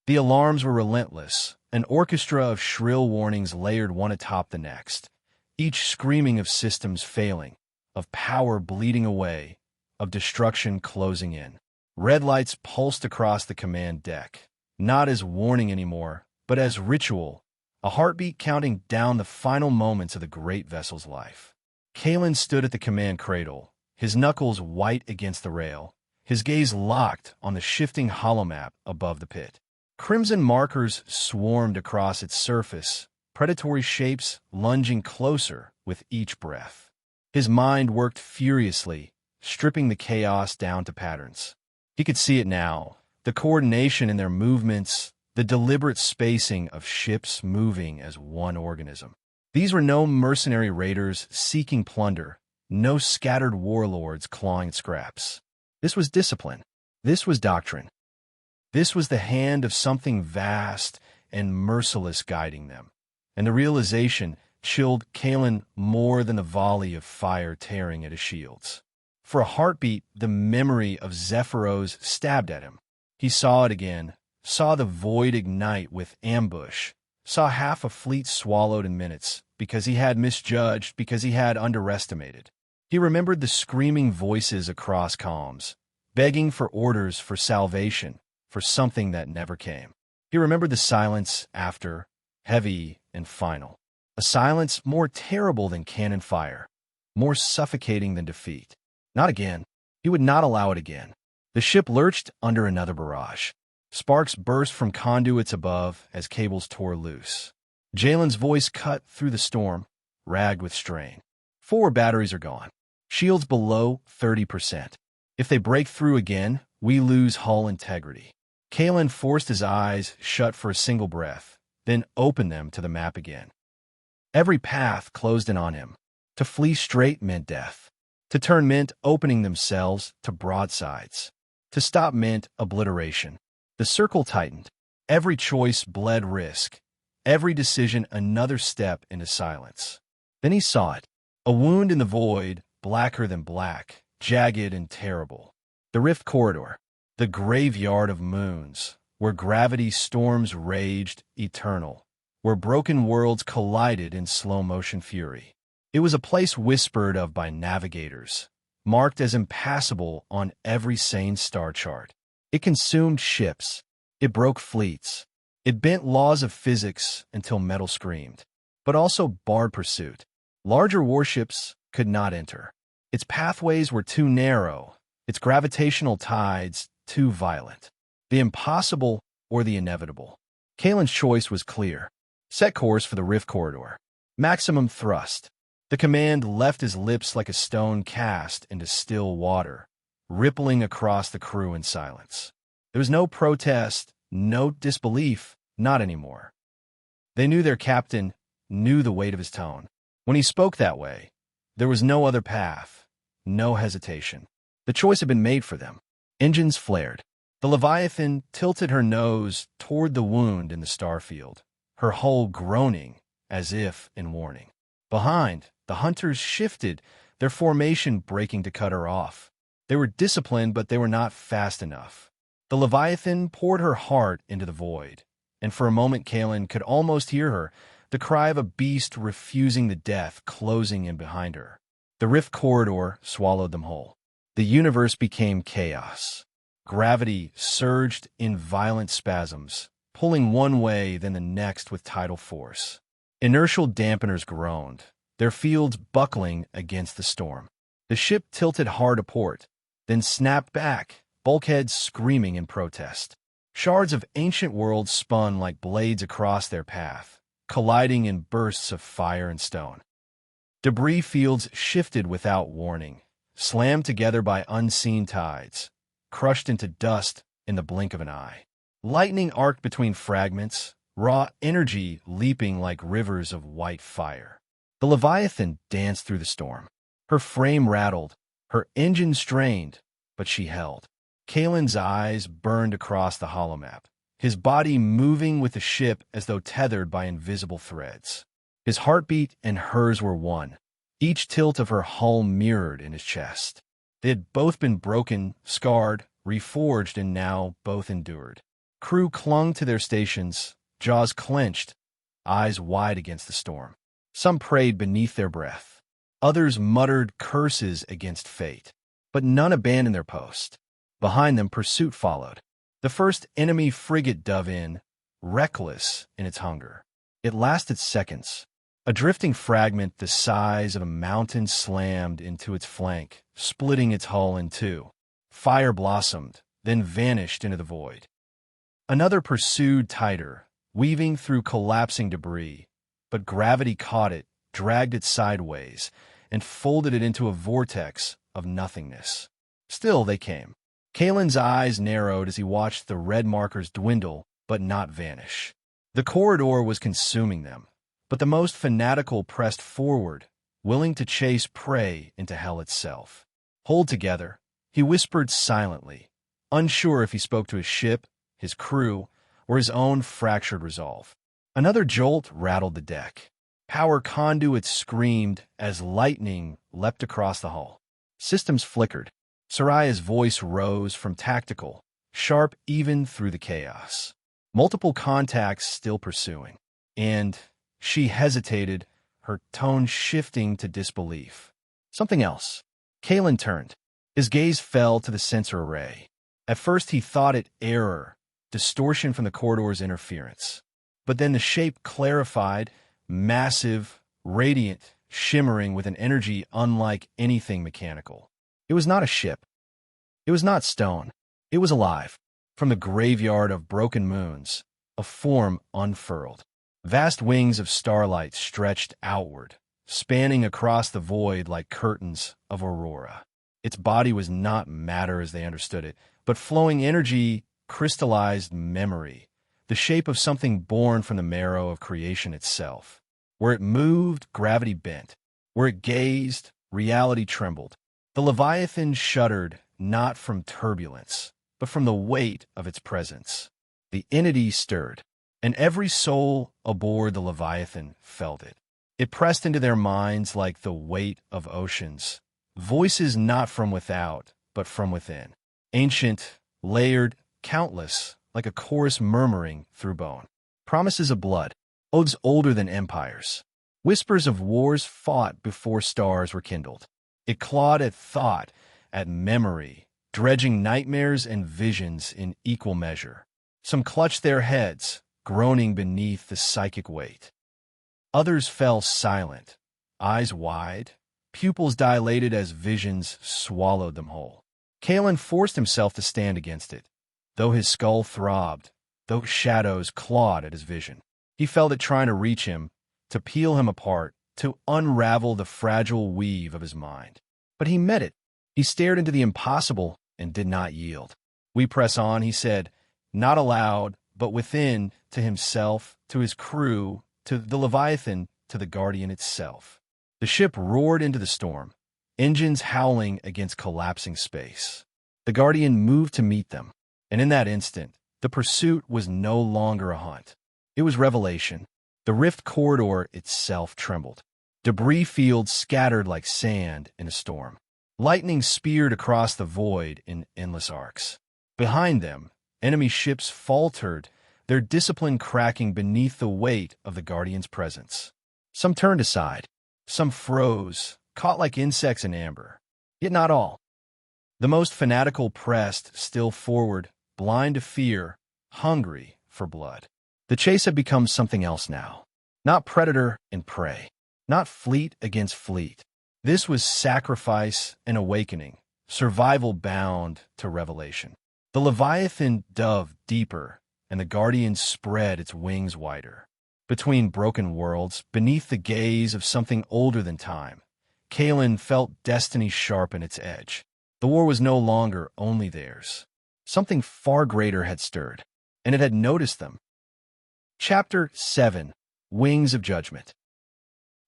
The alarms were relentless, an orchestra of shrill warnings layered one atop the next, each screaming of systems failing, of power bleeding away, of destruction closing in. Red lights pulsed across the command deck, not as warning anymore, but as ritual, a heartbeat counting down the final moments of the great vessel's life. Kaelin stood at the command cradle, his knuckles white against the rail, his gaze locked on the shifting holomap above the pit. Crimson markers swarmed across its surface, predatory shapes lunging closer with each breath. His mind worked furiously, stripping the chaos down to patterns. He could see it now, the coordination in their movements, the deliberate spacing of ships moving as one organism. These were no mercenary raiders seeking plunder, no scattered warlords clawing at scraps. This was discipline. This was doctrine. This was the hand of something vast and merciless guiding them. And the realization chilled Kaelin more than the volley of fire tearing at his shields. For a heartbeat, the memory of Zephyros stabbed at him. He saw it again, saw the void ignite with ambush, saw half a fleet swallowed in minutes, because he had misjudged, because he had underestimated. He remembered the screaming voices across comms, begging for orders, for salvation, for something that never came. He remembered the silence after, heavy and final. A silence more terrible than cannon fire, more suffocating than defeat. Not again. He would not allow it again. The ship lurched under another barrage. Sparks burst from conduits above as cables tore loose. Jalen's voice cut through the storm, ragged with strain. 4 batteries are gone. Shields below 30%. If they break through again, we lose hull integrity. Kael forced his eyes shut for a single breath, then opened them to the map again. Every path closed in on him. To flee straight meant death. To turn meant opening themselves to broadsides. To stop meant obliteration. The circle tightened. Every choice bled risk. Every decision another step into silence. Then he saw it. A wound in the void, blacker than black, jagged and terrible. The rift corridor. The graveyard of moons, where gravity storms raged eternal, where broken worlds collided in slow-motion fury. It was a place whispered of by navigators, marked as impassable on every sane star chart. It consumed ships. It broke fleets. It bent laws of physics until metal screamed, but also barred pursuit. Larger warships could not enter. Its pathways were too narrow, its gravitational tides too violent. The impossible or the inevitable. Kaelin's choice was clear. Set course for the rift corridor. Maximum thrust. The command left his lips like a stone cast into still water, rippling across the crew in silence. There was no protest, no disbelief, not anymore. They knew their captain, knew the weight of his tone. When he spoke that way, there was no other path, no hesitation. The choice had been made for them. Engines flared. The Leviathan tilted her nose toward the wound in the starfield, her hull groaning as if in warning. Behind, the hunters shifted, their formation breaking to cut her off. They were disciplined, but they were not fast enough. The Leviathan poured her heart into the void, and for a moment Kael could almost hear her, the cry of a beast refusing the death closing in behind her. The rift corridor swallowed them whole. The universe became chaos. Gravity surged in violent spasms, pulling one way then the next with tidal force. Inertial dampeners groaned, their fields buckling against the storm. The ship tilted hard to port, then snapped back, bulkheads screaming in protest. Shards of ancient worlds spun like blades across their path, colliding in bursts of fire and stone. Debris fields shifted without warning, slammed together by unseen tides, crushed into dust in the blink of an eye. Lightning arced between fragments, raw energy leaping like rivers of white fire. The Leviathan danced through the storm. Her frame rattled, her engine strained, but she held. Kaelin's eyes burned across the holomap, his body moving with the ship as though tethered by invisible threads. His heartbeat and hers were one, each tilt of her hull mirrored in his chest. They had both been broken, scarred, reforged, and now both endured. Crew clung to their stations, jaws clenched, eyes wide against the storm. Some prayed beneath their breath. Others muttered curses against fate. But none abandoned their post. Behind them, pursuit followed. The first enemy frigate dove in, reckless in its hunger. It lasted seconds. A drifting fragment the size of a mountain slammed into its flank, splitting its hull in two. Fire blossomed, then vanished into the void. Another pursued tighter, weaving through collapsing debris, but gravity caught it, dragged it sideways, and folded it into a vortex of nothingness. Still they came. Kaelin's eyes narrowed as he watched the red markers dwindle but not vanish. The corridor was consuming them, but the most fanatical pressed forward, willing to chase prey into hell itself. Hold together, he whispered silently, unsure if he spoke to his ship, his crew, or his own fractured resolve. Another jolt rattled the deck. Power conduits screamed as lightning leapt across the hull. Systems flickered. Soraya's voice rose from tactical, sharp even through the chaos. Multiple contacts still pursuing. And she hesitated, her tone shifting to disbelief. Something else. Kael turned. His gaze fell to the sensor array. At first he thought it error, distortion from the corridor's interference. But then the shape clarified, massive, radiant, shimmering with an energy unlike anything mechanical. It was not a ship. It was not stone. It was alive. From the graveyard of broken moons, a form unfurled. Vast wings of starlight stretched outward, spanning across the void like curtains of aurora. Its body was not matter as they understood it, but flowing energy, crystallized memory, the shape of something born from the marrow of creation itself. Where it moved, gravity bent. Where it gazed, reality trembled. The Leviathan shuddered not from turbulence, but from the weight of its presence. The entity stirred, and every soul aboard the Leviathan felt it. It pressed into their minds like the weight of oceans, voices not from without, but from within. Ancient, layered, countless, like a chorus murmuring through bone. Promises of blood, oaths older than empires. Whispers of wars fought before stars were kindled. It clawed at thought, at memory, dredging nightmares and visions in equal measure. Some clutched their heads, groaning beneath the psychic weight. Others fell silent, eyes wide, pupils dilated as visions swallowed them whole. Kael forced himself to stand against it. Though his skull throbbed, though shadows clawed at his vision, he felt it trying to reach him, to peel him apart, to unravel the fragile weave of his mind. But he met it. He stared into the impossible and did not yield. "We press on," he said, not aloud, but within, to himself, to his crew, to the Leviathan, to the Guardian itself. The ship roared into the storm, engines howling against collapsing space. The Guardian moved to meet them, and in that instant, the pursuit was no longer a hunt. It was revelation. The rift corridor itself trembled. Debris fields scattered like sand in a storm. Lightning speared across the void in endless arcs. Behind them, enemy ships faltered, their discipline cracking beneath the weight of the Guardian's presence. Some turned aside. Some froze, caught like insects in amber. Yet not all. The most fanatical pressed still forward, blind to fear, hungry for blood. The chase had become something else now. Not predator and prey. Not fleet against fleet. This was sacrifice and awakening, survival bound to revelation. The Leviathan dove deeper, and the Guardian spread its wings wider. Between broken worlds, beneath the gaze of something older than time, Kael felt destiny sharpen its edge. The war was no longer only theirs. Something far greater had stirred, and it had noticed them. Chapter 7. Wings of Judgment.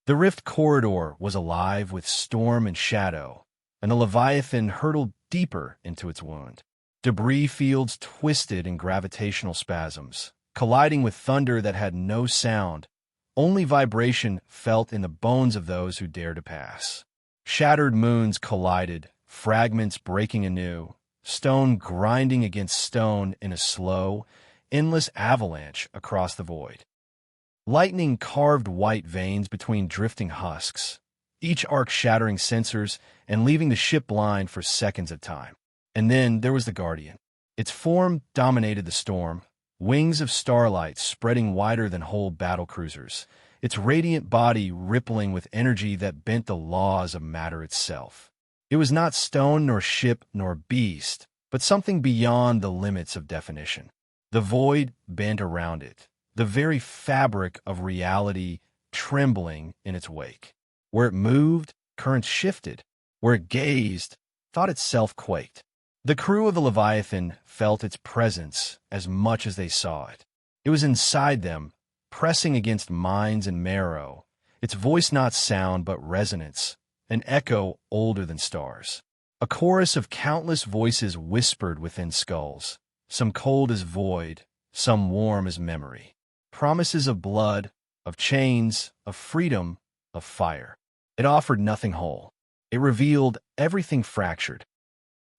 The rift corridor was alive with storm and shadow, and the Leviathan hurtled deeper into its wound. Debris fields twisted in gravitational spasms, colliding with thunder that had no sound, only vibration felt in the bones of those who dared to pass. Shattered moons collided, fragments breaking anew, stone grinding against stone in a slow, endless avalanche across the void. Lightning carved white veins between drifting husks, each arc shattering sensors and leaving the ship blind for seconds at a time. And then there was the Guardian. Its form dominated the storm, wings of starlight spreading wider than whole battle cruisers, its radiant body rippling with energy that bent the laws of matter itself. It was not stone nor ship nor beast, but something beyond the limits of definition. The void bent around it, the very fabric of reality trembling in its wake. Where it moved, currents shifted. Where it gazed, thought itself quaked. The crew of the Leviathan felt its presence as much as they saw it. It was inside them, pressing against minds and marrow, its voice not sound but resonance, an echo older than stars. A chorus of countless voices whispered within skulls, some cold as void, some warm as memory. Promises of blood, of chains, of freedom, of fire. It offered nothing whole. It revealed everything fractured.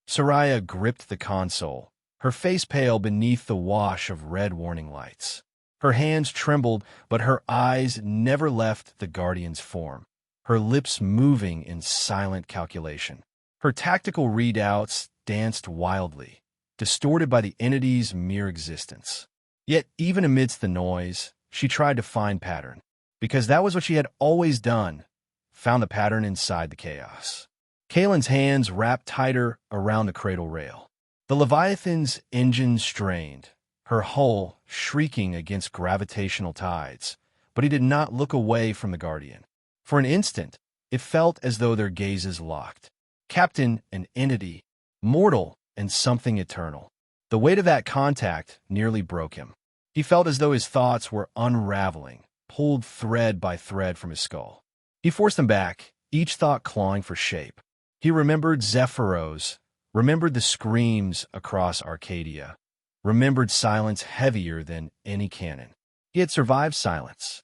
Soraya gripped the console, her face pale beneath the wash of red warning lights. Her hands trembled, but her eyes never left the Guardian's form, her lips moving in silent calculation. Her tactical readouts danced wildly, distorted by the entity's mere existence. Yet, even amidst the noise, she tried to find pattern, because that was what she had always done, found the pattern inside the chaos. Kaelin's hands wrapped tighter around the cradle rail. The Leviathan's engine strained, her hull shrieking against gravitational tides, but he did not look away from the Guardian. For an instant, it felt as though their gazes locked. Captain and entity, mortal and something eternal. The weight of that contact nearly broke him. He felt as though his thoughts were unraveling, pulled thread by thread from his skull. He forced them back, each thought clawing for shape. He remembered Zephyros, remembered the screams across Arcadia, remembered silence heavier than any cannon. He had survived silence.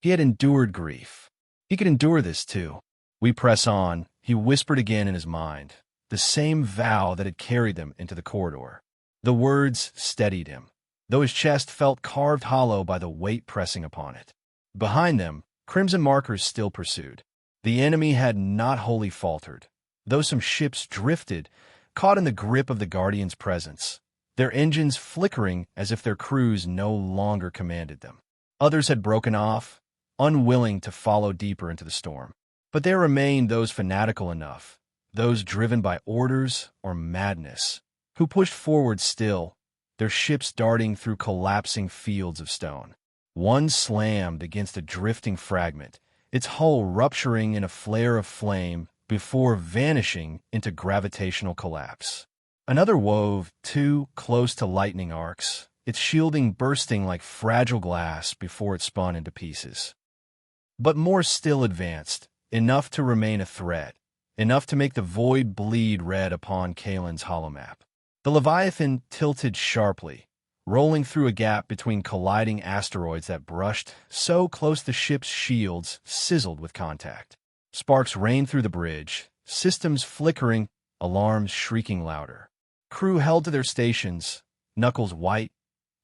He had endured grief. He could endure this too. We press on, he whispered again in his mind, the same vow that had carried them into the corridor. The words steadied him, though his chest felt carved hollow by the weight pressing upon it. Behind them, crimson markers still pursued. The enemy had not wholly faltered, though some ships drifted, caught in the grip of the Guardian's presence, their engines flickering as if their crews no longer commanded them. Others had broken off, unwilling to follow deeper into the storm. But there remained those fanatical enough, those driven by orders or madness, who pushed forward still, their ships darting through collapsing fields of stone. One slammed against a drifting fragment, its hull rupturing in a flare of flame before vanishing into gravitational collapse. Another wove two close to lightning arcs, its shielding bursting like fragile glass before it spun into pieces. But more still advanced, enough to remain a threat, enough to make the void bleed red upon Kaelin's holomap. The Leviathan tilted sharply, rolling through a gap between colliding asteroids that brushed so close the ship's shields sizzled with contact. Sparks rained through the bridge, systems flickering, alarms shrieking louder. Crew held to their stations, knuckles white,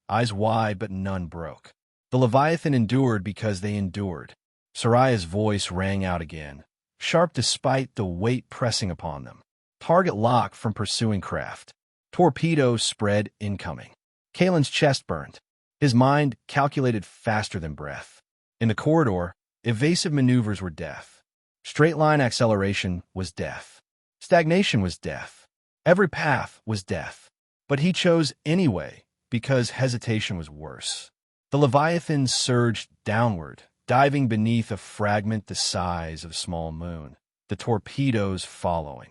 eyes wide, but none broke. The Leviathan endured because they endured. Soraya's voice rang out again, sharp despite the weight pressing upon them. Target lock from pursuing craft. Torpedo spread incoming. Kaelin's chest burned. His mind calculated faster than breath. In the corridor, evasive maneuvers were death. Straight-line acceleration was death. Stagnation was death. Every path was death. But he chose anyway because hesitation was worse. The Leviathan surged downward, diving beneath a fragment the size of a small moon, the torpedoes following.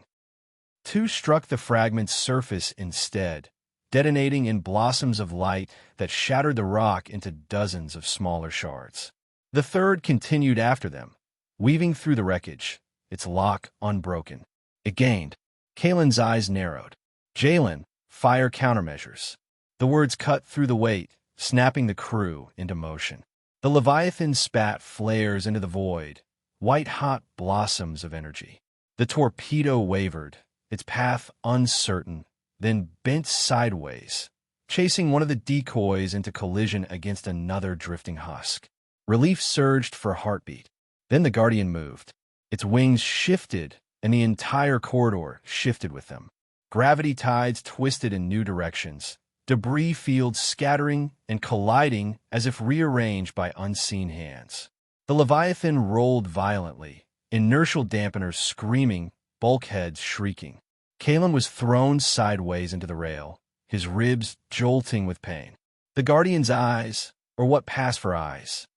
Two struck the fragment's surface instead, detonating in blossoms of light that shattered the rock into dozens of smaller shards. The third continued after them, weaving through the wreckage, its lock unbroken. It gained. Kaelin's eyes narrowed. Jalen, fire countermeasures. The words cut through the weight, snapping the crew into motion. The Leviathan spat flares into the void, white-hot blossoms of energy. The torpedo wavered, its path uncertain, then bent sideways, chasing one of the decoys into collision against another drifting husk. Relief surged for a heartbeat. Then the Guardian moved. Its wings shifted, and the entire corridor shifted with them. Gravity tides twisted in new directions, debris fields scattering and colliding as if rearranged by unseen hands. The Leviathan rolled violently, inertial dampeners screaming, bulkheads shrieking. Kaelin was thrown sideways into the rail, his ribs jolting with pain. The Guardian's eyes, or what passed for eyes,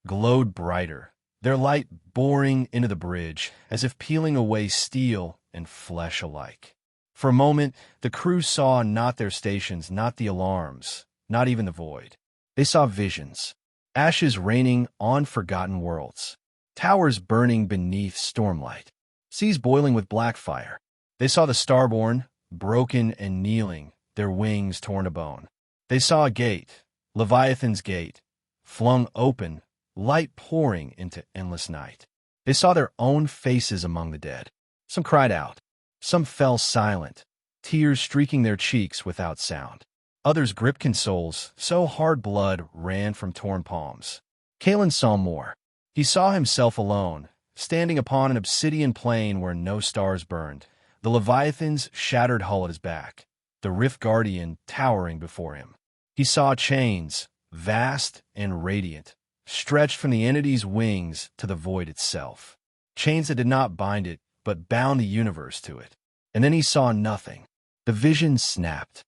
glowed brighter, their light boring into the bridge as if peeling away steel and flesh alike. For a moment, the crew saw not their stations, not the alarms, not even the void. They saw visions, ashes raining on forgotten worlds, towers burning beneath stormlight, seas boiling with black fire. They saw the Starborn, broken and kneeling, their wings torn to bone. They saw a gate, Leviathan's gate, flung open, light pouring into endless night. They saw their own faces among the dead. Some cried out. Some fell silent, tears streaking their cheeks without sound. Others gripped consoles, so hard blood ran from torn palms. Kaelin saw more. He saw himself alone, standing upon an obsidian plain where no stars burned, the Leviathan's shattered hull at his back, the Rift Guardian towering before him. He saw chains, vast and radiant, stretched from the entity's wings to the void itself. Chains that did not bind it, but bound the universe to it. And then he saw nothing. The vision snapped.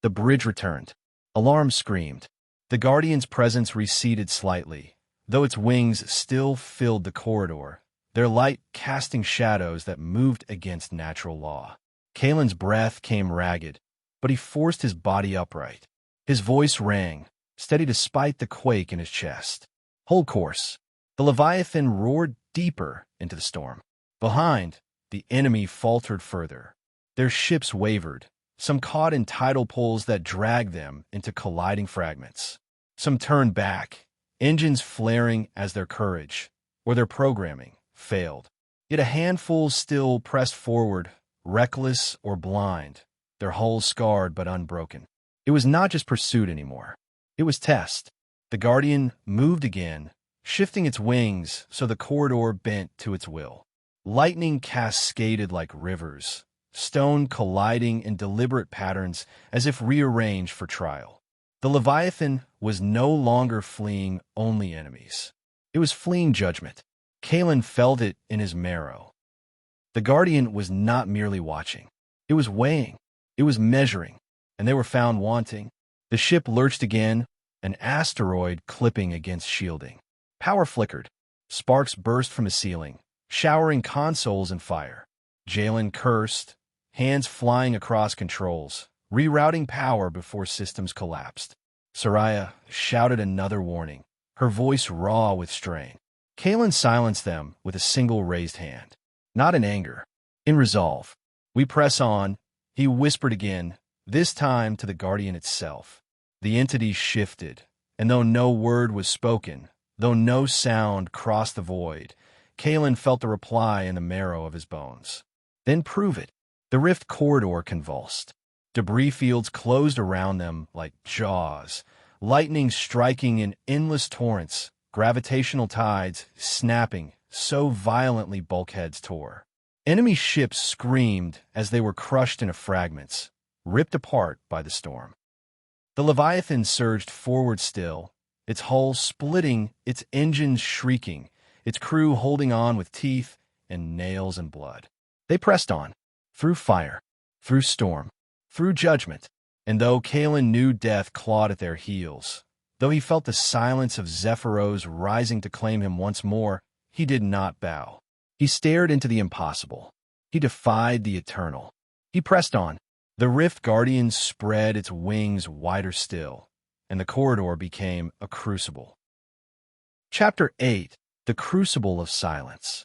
The bridge returned. Alarm screamed. The Guardian's presence receded slightly, though its wings still filled the corridor, their light casting shadows that moved against natural law. Kaelin's breath came ragged, but he forced his body upright. His voice rang, steady despite the quake in his chest. Hold course. The Leviathan roared deeper into the storm. Behind, the enemy faltered further. Their ships wavered, some caught in tidal pulls that dragged them into colliding fragments. Some turned back, engines flaring as their courage, or their programming, failed. Yet a handful still pressed forward, reckless or blind, their hulls scarred but unbroken. It was not just pursuit anymore. It was test. The Guardian moved again, shifting its wings so the corridor bent to its will. Lightning cascaded like rivers, stone colliding in deliberate patterns as if rearranged for trial. The Leviathan was no longer fleeing only enemies. It was fleeing judgment. Kaelin felt it in his marrow. The Guardian was not merely watching. It was weighing. It was measuring. And they were found wanting. The ship lurched again, an asteroid clipping against shielding. Power flickered. Sparks burst from the ceiling, showering consoles and fire. Jalen cursed, hands flying across controls, rerouting power before systems collapsed. Soraya shouted another warning, her voice raw with strain. Kaelin silenced them with a single raised hand. Not in anger, in resolve. We press on, he whispered again, this time to the Guardian itself. The entity shifted, and though no word was spoken, though no sound crossed the void, Kaelin felt the reply in the marrow of his bones. Then prove it. The rift corridor convulsed. Debris fields closed around them like jaws, lightning striking in endless torrents, gravitational tides snapping so violently bulkheads tore. Enemy ships screamed as they were crushed into fragments, ripped apart by the storm. The Leviathan surged forward still, its hull splitting, its engines shrieking, its crew holding on with teeth and nails and blood. They pressed on, through fire, through storm, through judgment, and though Kaelin knew death clawed at their heels, though he felt the silence of Zephyros rising to claim him once more, he did not bow. He stared into the impossible. He defied the eternal. He pressed on. The Rift Guardian spread its wings wider still, and the corridor became a crucible. Chapter 8. The Crucible of Silence.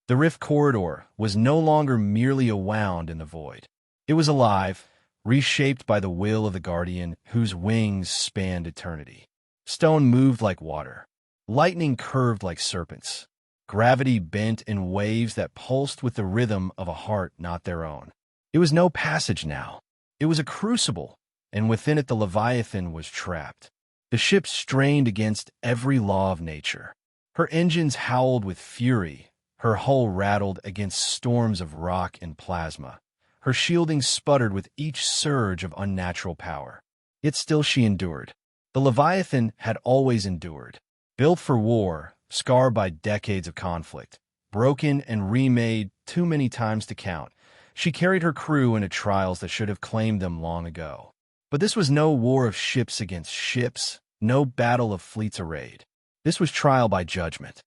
The Rift Corridor was no longer merely a wound in the void. It was alive, reshaped by the will of the Guardian, whose wings spanned eternity. Stone moved like water. Lightning curved like serpents. Gravity bent in waves that pulsed with the rhythm of a heart not their own. It was no passage now. It was a crucible, and within it the Leviathan was trapped. The ship strained against every law of nature. Her engines howled with fury. Her hull rattled against storms of rock and plasma. Her shielding sputtered with each surge of unnatural power. Yet still she endured. The Leviathan had always endured. Built for war, scarred by decades of conflict, broken and remade too many times to count, she carried her crew into trials that should have claimed them long ago. But this was no war of ships against ships, no battle of fleets arrayed. This was trial by judgment.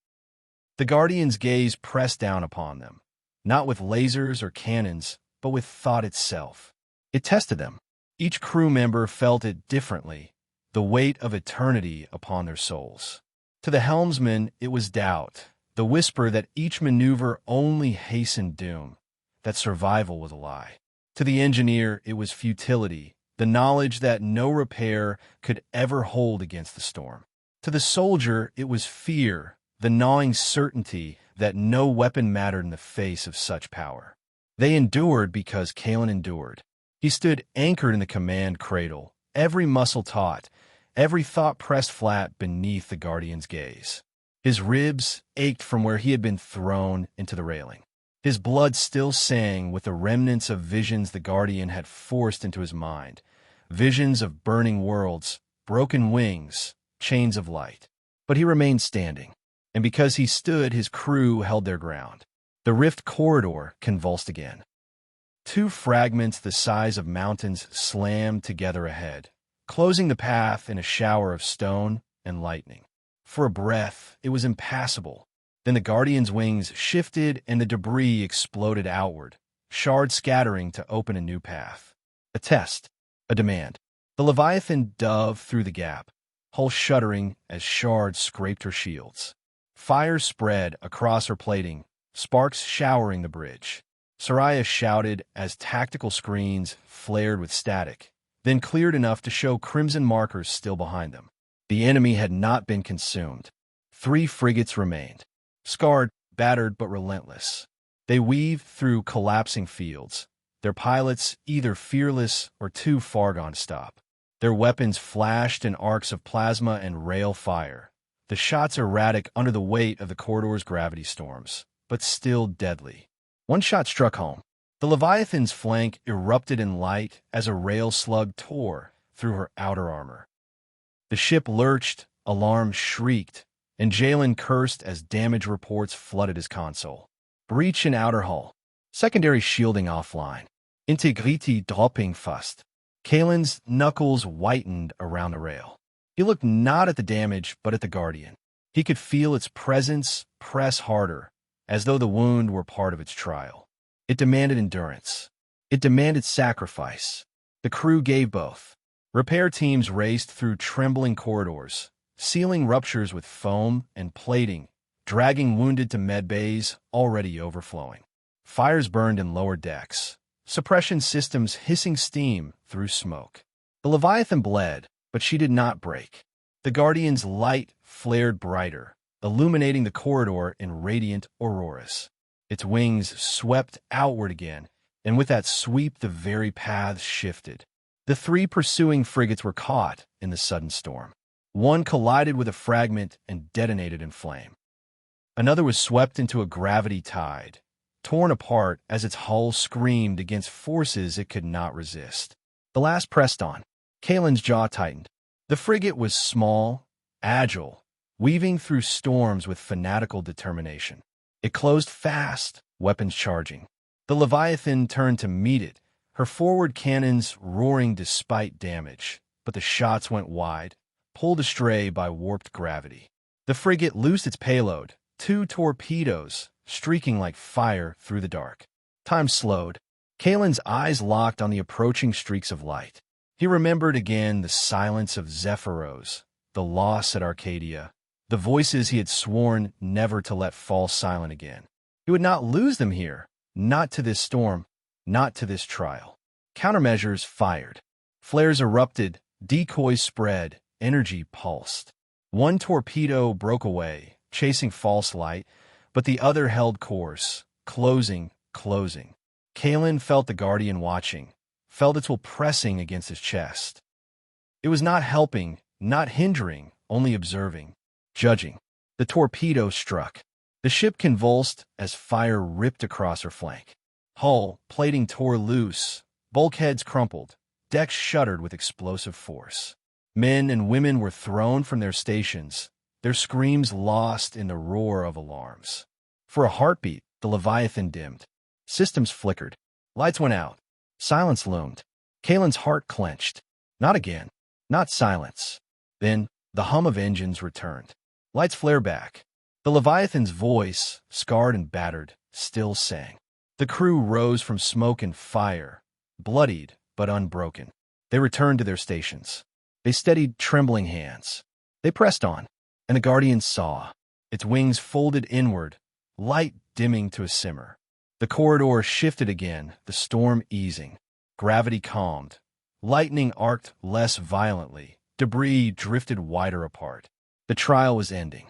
The Guardian's gaze pressed down upon them, not with lasers or cannons, but with thought itself. It tested them. Each crew member felt it differently, the weight of eternity upon their souls. To the helmsman, it was doubt, the whisper that each maneuver only hastened doom, that survival was a lie. To the engineer, it was futility, the knowledge that no repair could ever hold against the storm. To the soldier, it was fear, the gnawing certainty that no weapon mattered in the face of such power. They endured because Kaelin endured. He stood anchored in the command cradle, every muscle taut, every thought pressed flat beneath the Guardian's gaze. His ribs ached from where he had been thrown into the railing. His blood still sang with the remnants of visions the Guardian had forced into his mind, visions of burning worlds, broken wings, chains of light. But he remained standing, and because he stood, his crew held their ground. The rift corridor convulsed again. Two fragments the size of mountains slammed together ahead, closing the path in a shower of stone and lightning. For a breath, it was impassable. Then the Guardian's wings shifted and the debris exploded outward, shards scattering to open a new path. A test. A demand. The Leviathan dove through the gap, hull shuddering as shards scraped her shields. Fire spread across her plating, sparks showering the bridge. Soraya shouted as tactical screens flared with static, then cleared enough to show crimson markers still behind them. The enemy had not been consumed. 3 frigates remained, scarred, battered, but relentless. They weaved through collapsing fields, their pilots either fearless or too far gone to stop. Their weapons flashed in arcs of plasma and rail fire, the shots erratic under the weight of the corridor's gravity storms, but still deadly. One shot struck home. The Leviathan's flank erupted in light as a rail slug tore through her outer armor. The ship lurched, alarms shrieked, and Jalen cursed as damage reports flooded his console. Breach in outer hull. Secondary shielding offline. Integrity dropping fast. Kaelin's knuckles whitened around the rail. He looked not at the damage, but at the Guardian. He could feel its presence press harder, as though the wound were part of its trial. It demanded endurance. It demanded sacrifice. The crew gave both. Repair teams raced through trembling corridors, sealing ruptures with foam and plating, dragging wounded to med bays already overflowing. Fires burned in lower decks, suppression systems hissing steam through smoke. The Leviathan bled, but she did not break. The Guardian's light flared brighter, illuminating the corridor in radiant auroras. Its wings swept outward again, and with that sweep the very paths shifted. The 3 pursuing frigates were caught in the sudden storm. One collided with a fragment and detonated in flame. Another was swept into a gravity tide, torn apart as its hull screamed against forces it could not resist. The last pressed on. Kaelin's jaw tightened. The frigate was small, agile, weaving through storms with fanatical determination. It closed fast, weapons charging. The Leviathan turned to meet it, her forward cannons roaring despite damage, but the shots went wide, pulled astray by warped gravity. The frigate loosed its payload, 2 torpedoes, streaking like fire through the dark. Time slowed. Kaelin's eyes locked on the approaching streaks of light. He remembered again the silence of Zephyros, the loss at Arcadia, the voices he had sworn never to let fall silent again. He would not lose them here, not to this storm, not to this trial. Countermeasures fired. Flares erupted, decoys spread, energy pulsed. One torpedo broke away, chasing false light, but the other held course, closing. Kaelin felt the Guardian watching, felt its will pressing against his chest. It was not helping, not hindering, only observing, judging. The torpedo struck. The ship convulsed as fire ripped across her flank. Hull, plating tore loose, bulkheads crumpled, decks shuddered with explosive force. Men and women were thrown from their stations, their screams lost in the roar of alarms. For a heartbeat, the Leviathan dimmed. Systems flickered. Lights went out. Silence loomed. Kaelin's heart clenched. Not again. Not silence. Then, the hum of engines returned. Lights flared back. The Leviathan's voice, scarred and battered, still sang. The crew rose from smoke and fire, bloodied but unbroken. They returned to their stations. They steadied trembling hands. They pressed on, and the Guardian saw. Its wings folded inward, light dimming to a simmer. The corridor shifted again, the storm easing. Gravity calmed. Lightning arced less violently. Debris drifted wider apart. The trial was ending.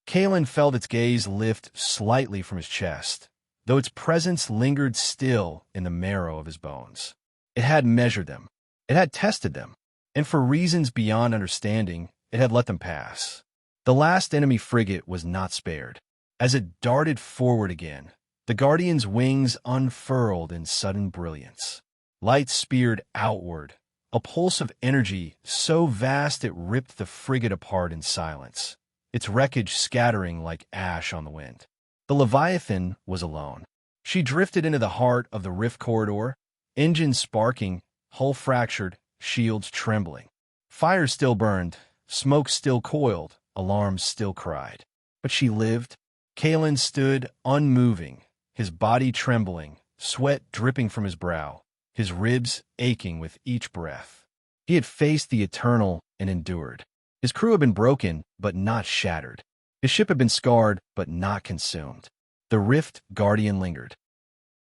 Kaelin felt its gaze lift slightly from his chest, though its presence lingered still in the marrow of his bones. It had measured them. It had tested them. And for reasons beyond understanding, it had let them pass. The last enemy frigate was not spared. As it darted forward again, the Guardian's wings unfurled in sudden brilliance. Light speared outward, a pulse of energy so vast it ripped the frigate apart in silence, its wreckage scattering like ash on the wind. The Leviathan was alone. She drifted into the heart of the rift corridor, engines sparking, hull fractured, shields trembling. Fire still burned, smoke still coiled, alarms still cried. But she lived. Kaelin stood unmoving, his body trembling, sweat dripping from his brow, his ribs aching with each breath. He had faced the eternal and endured. His crew had been broken, but not shattered. His ship had been scarred, but not consumed. The Rift Guardian lingered.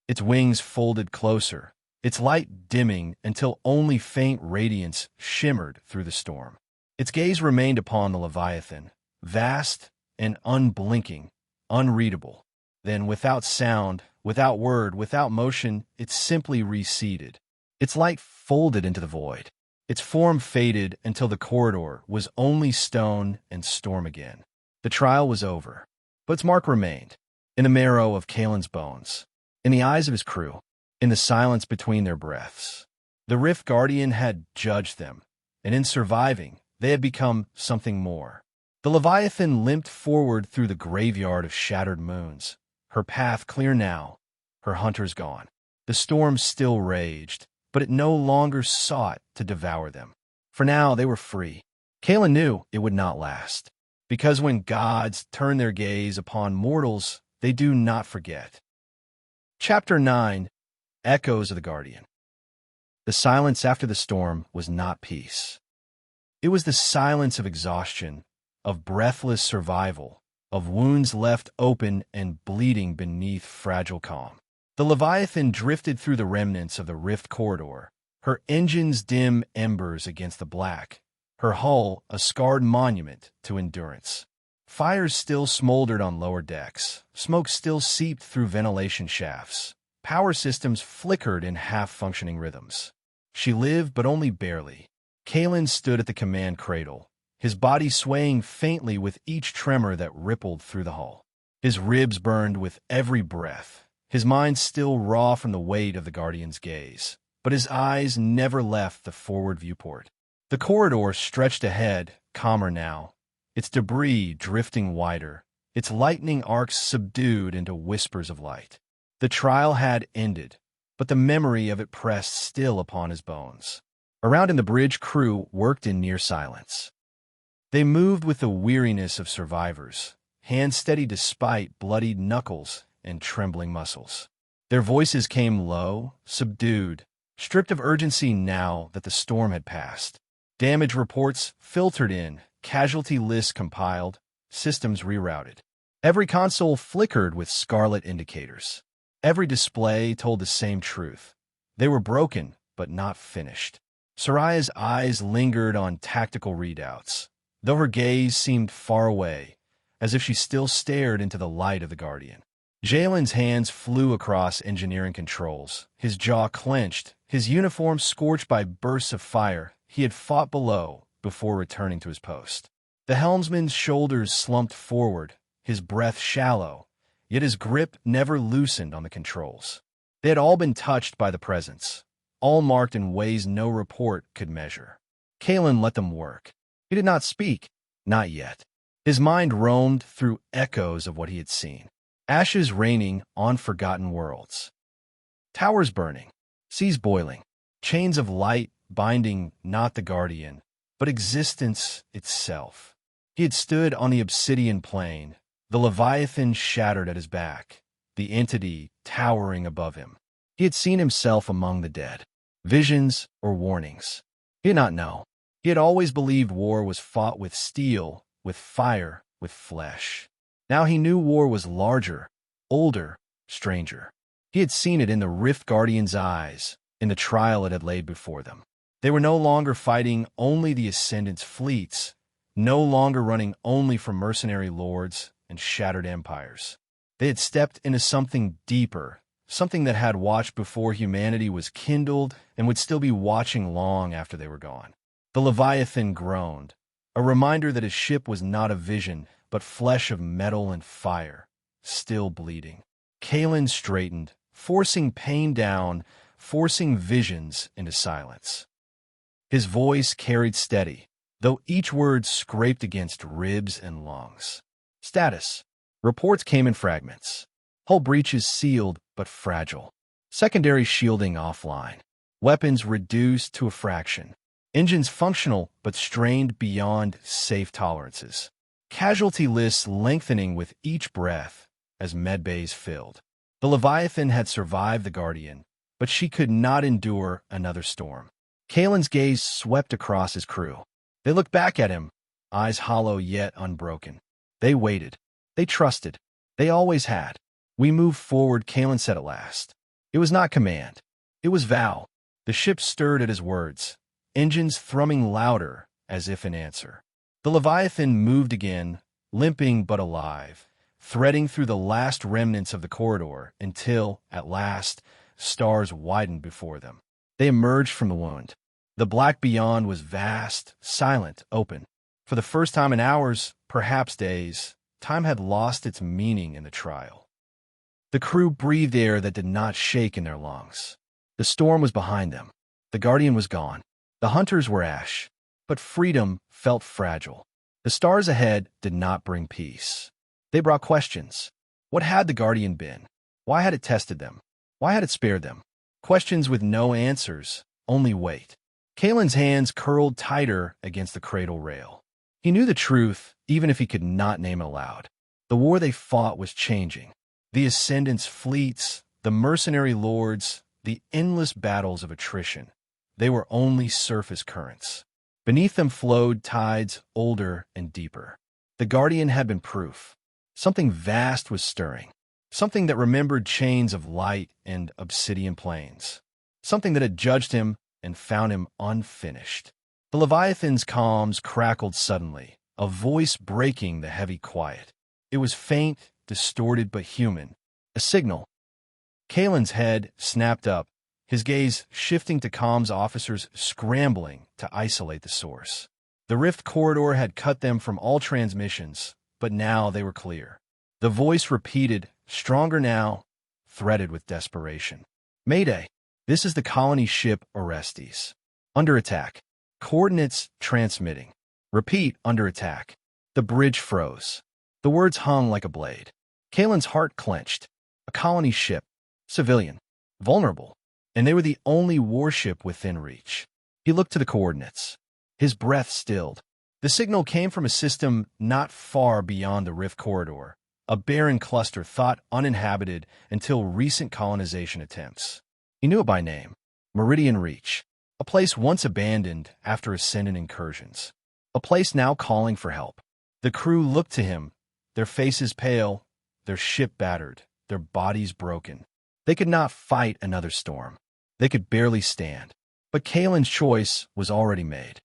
Its wings folded closer, its light dimming until only faint radiance shimmered through the storm. Its gaze remained upon the Leviathan, vast and unblinking, unreadable. Then, without sound, without word, without motion, it simply receded. Its light folded into the void. Its form faded until the corridor was only stone and storm again. The trial was over, but its mark remained, in the marrow of Kaelin's bones, in the eyes of his crew, in the silence between their breaths. The Rift Guardian had judged them, and in surviving, they had become something more. The Leviathan limped forward through the graveyard of shattered moons, her path clear now, her hunters gone. The storm still raged, but it no longer sought to devour them. For now, they were free. Kaelin knew it would not last, because when gods turn their gaze upon mortals, they do not forget. Chapter 9. Echoes of the Guardian. The silence after the storm was not peace. It was the silence of exhaustion, of breathless survival, of wounds left open and bleeding beneath fragile calm. The Leviathan drifted through the remnants of the rift corridor, her engines dim embers against the black, her hull a scarred monument to endurance. Fires still smoldered on lower decks, smoke still seeped through ventilation shafts, power systems flickered in half-functioning rhythms. She lived, but only barely. Kaelin stood at the command cradle, his body swaying faintly with each tremor that rippled through the hull. His ribs burned with every breath, his mind still raw from the weight of the Guardian's gaze, but his eyes never left the forward viewport. The corridor stretched ahead, calmer now, its debris drifting wider, its lightning arcs subdued into whispers of light. The trial had ended, but the memory of it pressed still upon his bones. Around him the bridge crew worked in near silence. They moved with the weariness of survivors, hands steady despite bloodied knuckles and trembling muscles. Their voices came low, subdued, stripped of urgency now that the storm had passed. Damage reports filtered in, casualty lists compiled, systems rerouted. Every console flickered with scarlet indicators. Every display told the same truth. They were broken, but not finished. Soraya's eyes lingered on tactical readouts, though her gaze seemed far away, as if she still stared into the light of the Guardian. Jalen's hands flew across engineering controls, his jaw clenched, his uniform scorched by bursts of fire he had fought below before returning to his post. The helmsman's shoulders slumped forward, his breath shallow, yet his grip never loosened on the controls. They had all been touched by the presence, all marked in ways no report could measure. Kaelin let them work. He did not speak, not yet. His mind roamed through echoes of what he had seen. Ashes raining on forgotten worlds. Towers burning, seas boiling, chains of light binding not the Guardian, but existence itself. He had stood on the obsidian plain, the Leviathan shattered at his back, the entity towering above him. He had seen himself among the dead. Visions or warnings? He did not know. He had always believed war was fought with steel, with fire, with flesh. Now he knew war was larger, older, stranger. He had seen it in the Rift Guardian's eyes, in the trial it had laid before them. They were no longer fighting only the Ascendants' fleets, no longer running only from mercenary lords and shattered empires. They had stepped into something deeper, something that had watched before humanity was kindled and would still be watching long after they were gone. The Leviathan groaned, a reminder that his ship was not a vision, but flesh of metal and fire, still bleeding. Kaelin straightened, forcing pain down, forcing visions into silence. His voice carried steady, though each word scraped against ribs and lungs. Status. Reports came in fragments. Hull breaches sealed but fragile. Secondary shielding offline. Weapons reduced to a fraction. Engines functional but strained beyond safe tolerances. casualty lists lengthening with each breath as medbays filled. The Leviathan had survived the Guardian, but she could not endure another storm. Kaelin's gaze swept across his crew. They looked back at him, eyes hollow yet unbroken. They waited. They trusted. They always had. "We move forward," Kaelin said at last. It was not command. It was vow. The ship stirred at his words, engines thrumming louder as if in answer. The Leviathan moved again, limping but alive, threading through the last remnants of the corridor until, at last, stars widened before them. They emerged from the wound. The black beyond was vast, silent, open. For the first time in hours, perhaps days, time had lost its meaning in the trial. The crew breathed air that did not shake in their lungs. The storm was behind them. The Guardian was gone. The hunters were ash. But freedom felt fragile. The stars ahead did not bring peace. They brought questions. What had the Guardian been? Why had it tested them? Why had it spared them? Questions with no answers, only weight. Kaelin's hands curled tighter against the cradle rail. He knew the truth, even if he could not name it aloud. The war they fought was changing. The Ascendants' fleets, the mercenary lords, the endless battles of attrition. They were only surface currents. Beneath them flowed tides older and deeper. The Guardian had been proof. Something vast was stirring. Something that remembered chains of light and obsidian plains. Something that had judged him and found him unfinished. The Leviathan's calms crackled suddenly, a voice breaking the heavy quiet. It was faint, distorted but human. A signal. Kaelin's head snapped up, his gaze shifting to comms officers scrambling to isolate the source. The rift corridor had cut them from all transmissions, but now they were clear. The voice repeated, stronger now, threaded with desperation. "Mayday, this is the colony ship Orestes. Under attack. Coordinates transmitting. Repeat, under attack." The bridge froze. The words hung like a blade. Kaelin's heart clenched. A colony ship. Civilian. Vulnerable. And they were the only warship within reach. He looked to the coordinates. His breath stilled. The signal came from a system not far beyond the rift corridor, a barren cluster thought uninhabited until recent colonization attempts. He knew it by name. Meridian Reach. A place once abandoned after Ascendant incursions. A place now calling for help. The crew looked to him, their faces pale, their ship battered, their bodies broken. They could not fight another storm. They could barely stand. But Kaelin's choice was already made.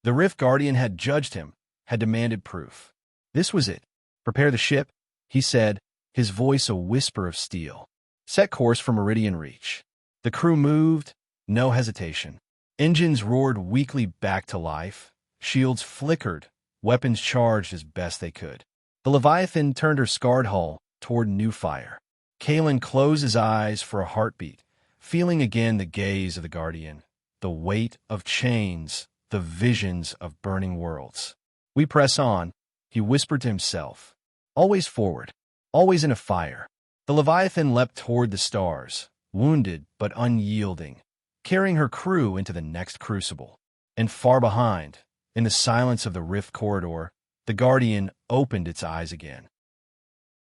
The Rift Guardian had judged him, had demanded proof. This was it. "Prepare the ship," he said, his voice a whisper of steel. "Set course for Meridian Reach." The crew moved, no hesitation. Engines roared weakly back to life. Shields flickered, weapons charged as best they could. The Leviathan turned her scarred hull toward new fire. Kaelin closed his eyes for a heartbeat, feeling again the gaze of the Guardian, the weight of chains, the visions of burning worlds. "We press on," he whispered to himself. "Always forward, always in a fire." The Leviathan leapt toward the stars, wounded but unyielding, carrying her crew into the next crucible. And far behind, in the silence of the rift corridor, the Guardian opened its eyes again.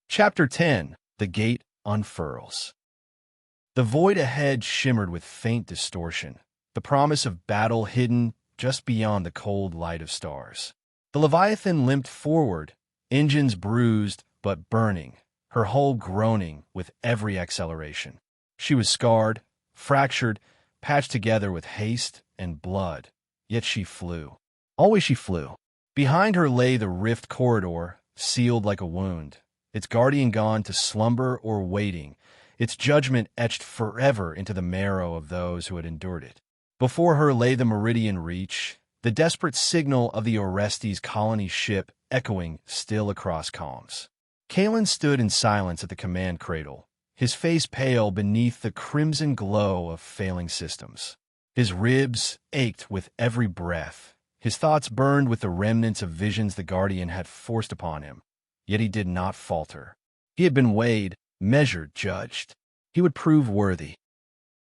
Chapter 10. The Gate Unfurls. The void ahead shimmered with faint distortion, the promise of battle hidden just beyond the cold light of stars. The Leviathan limped forward, engines bruised but burning, her hull groaning with every acceleration. She was scarred, fractured, patched together with haste and blood, yet she flew. Always she flew. Behind her lay the rift corridor, sealed like a wound, its guardian gone to slumber or waiting, its judgment etched forever into the marrow of those who had endured it. Before her lay the Meridian Reach, the desperate signal of the Orestes colony ship echoing still across comms. Kaelin stood in silence at the command cradle, his face pale beneath the crimson glow of failing systems. His ribs ached with every breath. His thoughts burned with the remnants of visions the Guardian had forced upon him. Yet he did not falter. He had been weighed, measured, judged. He would prove worthy.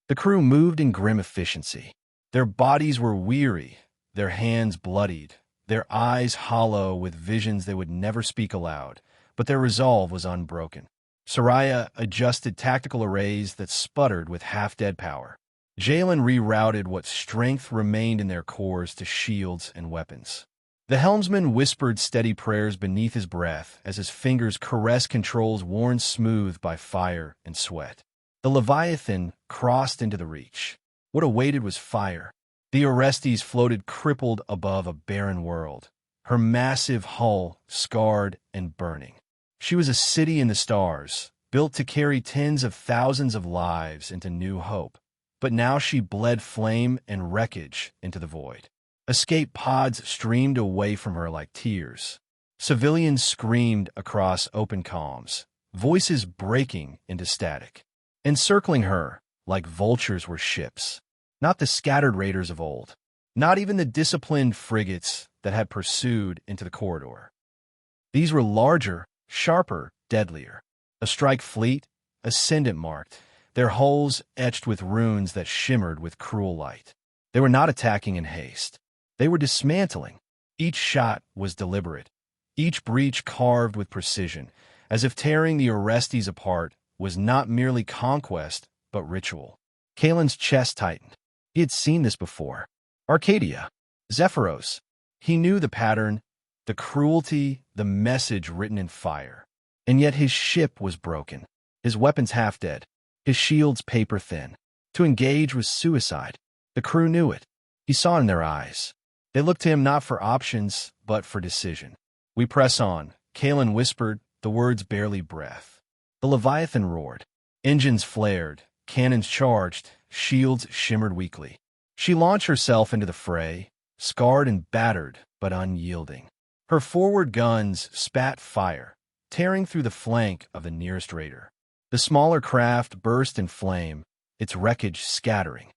The crew moved in grim efficiency. Their bodies were weary, their hands bloodied, their eyes hollow with visions they would never speak aloud, but their resolve was unbroken. Soraya adjusted tactical arrays that sputtered with half-dead power. Jalen rerouted what strength remained in their cores to shields and weapons. The helmsman whispered steady prayers beneath his breath as his fingers caressed controls worn smooth by fire and sweat. The Leviathan crossed into the reach. What awaited was fire. The Orestes floated crippled above a barren world, her massive hull scarred and burning. She was a city in the stars, built to carry tens of thousands of lives into new hope. But now she bled flame and wreckage into the void. Escape pods streamed away from her like tears. Civilians screamed across open comms, voices breaking into static. Encircling her, like vultures, were ships. Not the scattered raiders of old. Not even the disciplined frigates that had pursued into the corridor. These were larger, sharper, deadlier. A strike fleet, Ascendant marked, their hulls etched with runes that shimmered with cruel light. They were not attacking in haste. They were dismantling. Each shot was deliberate, each breach carved with precision, as if tearing the Orestes apart was not merely conquest, but ritual. Kaelin's chest tightened. He had seen this before. Arcadia, Zephyros. He knew the pattern, the cruelty, the message written in fire. And yet his ship was broken, his weapons half-dead, his shields paper-thin. To engage was suicide. The crew knew it. He saw it in their eyes. They looked to him not for options, but for decision. "We press on," Kaelin whispered, the words barely breath. The Leviathan roared. Engines flared, cannons charged, shields shimmered weakly. She launched herself into the fray, scarred and battered, but unyielding. Her forward guns spat fire, tearing through the flank of the nearest raider. The smaller craft burst in flame, its wreckage scattering.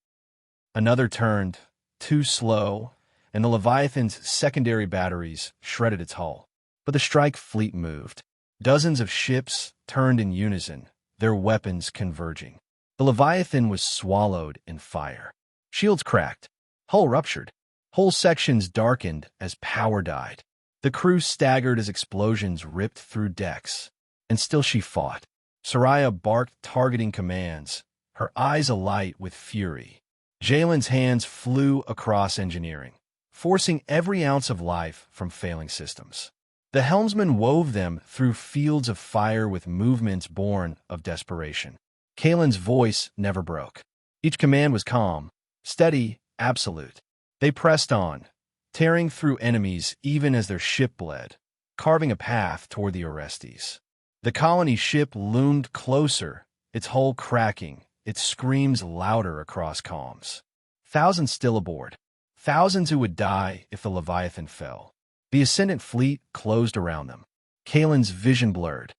Another turned, too slow, and the Leviathan's secondary batteries shredded its hull. But the strike fleet moved. Dozens of ships turned in unison, their weapons converging. The Leviathan was swallowed in fire. Shields cracked, hull ruptured, whole sections darkened as power died. The crew staggered as explosions ripped through decks. And still she fought. Soraya barked targeting commands, her eyes alight with fury. Jalen's hands flew across engineering, forcing every ounce of life from failing systems. The helmsman wove them through fields of fire with movements born of desperation. Kaelin's voice never broke. Each command was calm, steady, absolute. They pressed on, tearing through enemies even as their ship bled, carving a path toward the Orestes. The colony ship loomed closer, its hull cracking, its screams louder across comms. Thousands still aboard. Thousands who would die if the Leviathan fell. The Ascendant fleet closed around them. Kaelin's vision blurred.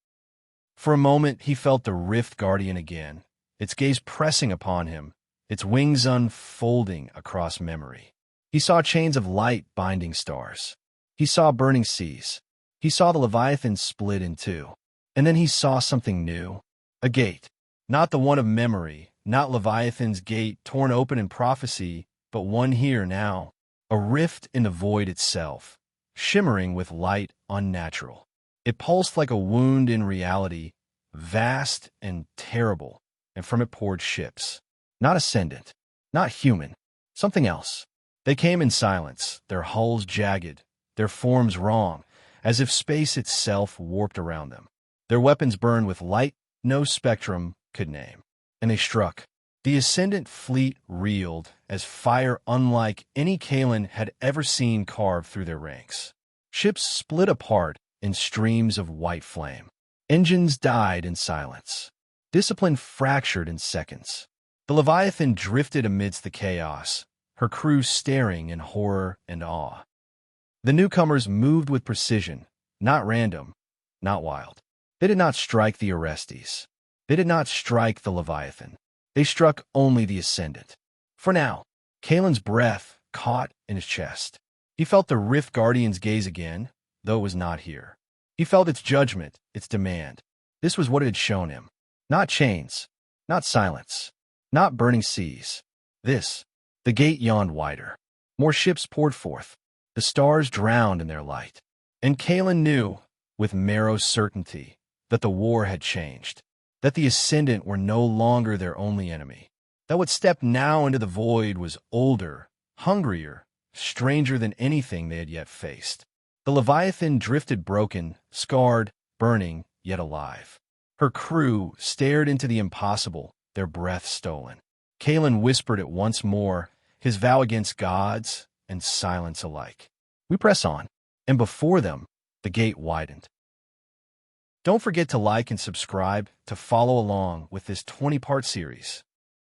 For a moment, he felt the Rift Guardian again, its gaze pressing upon him, its wings unfolding across memory. He saw chains of light binding stars. He saw burning seas. He saw the Leviathan split in two. And then he saw something new. A gate. Not the one of memory, not Leviathan's gate torn open in prophecy, but one here now. A rift in the void itself, shimmering with light unnatural. It pulsed like a wound in reality, vast and terrible, and from it poured ships. Not Ascendant, not human, something else. They came in silence, their hulls jagged, their forms wrong, as if space itself warped around them. Their weapons burned with light no spectrum could name. And they struck. The Ascendant fleet reeled as fire unlike any Kaelin had ever seen carved through their ranks. Ships split apart in streams of white flame. Engines died in silence. Discipline fractured in seconds. The Leviathan drifted amidst the chaos, her crew staring in horror and awe. The newcomers moved with precision, not random, not wild. They did not strike the Orestes. They did not strike the Leviathan. They struck only the Ascendant. For now, Kaelin's breath caught in his chest. He felt the Rift Guardian's gaze again, though it was not here. He felt its judgment, its demand. This was what it had shown him. Not chains, not silence, not burning seas. This. The gate yawned wider. More ships poured forth. The stars drowned in their light. And Kaelin knew, with marrow certainty, that the war had changed, that the Ascendant were no longer their only enemy, that what stepped now into the void was older, hungrier, stranger than anything they had yet faced. The Leviathan drifted broken, scarred, burning, yet alive. Her crew stared into the impossible, their breath stolen. Kaelin whispered it once more, his vow against gods and silence alike. We press on, and before them, the gate widened. Don't forget to like and subscribe to follow along with this 20-part series.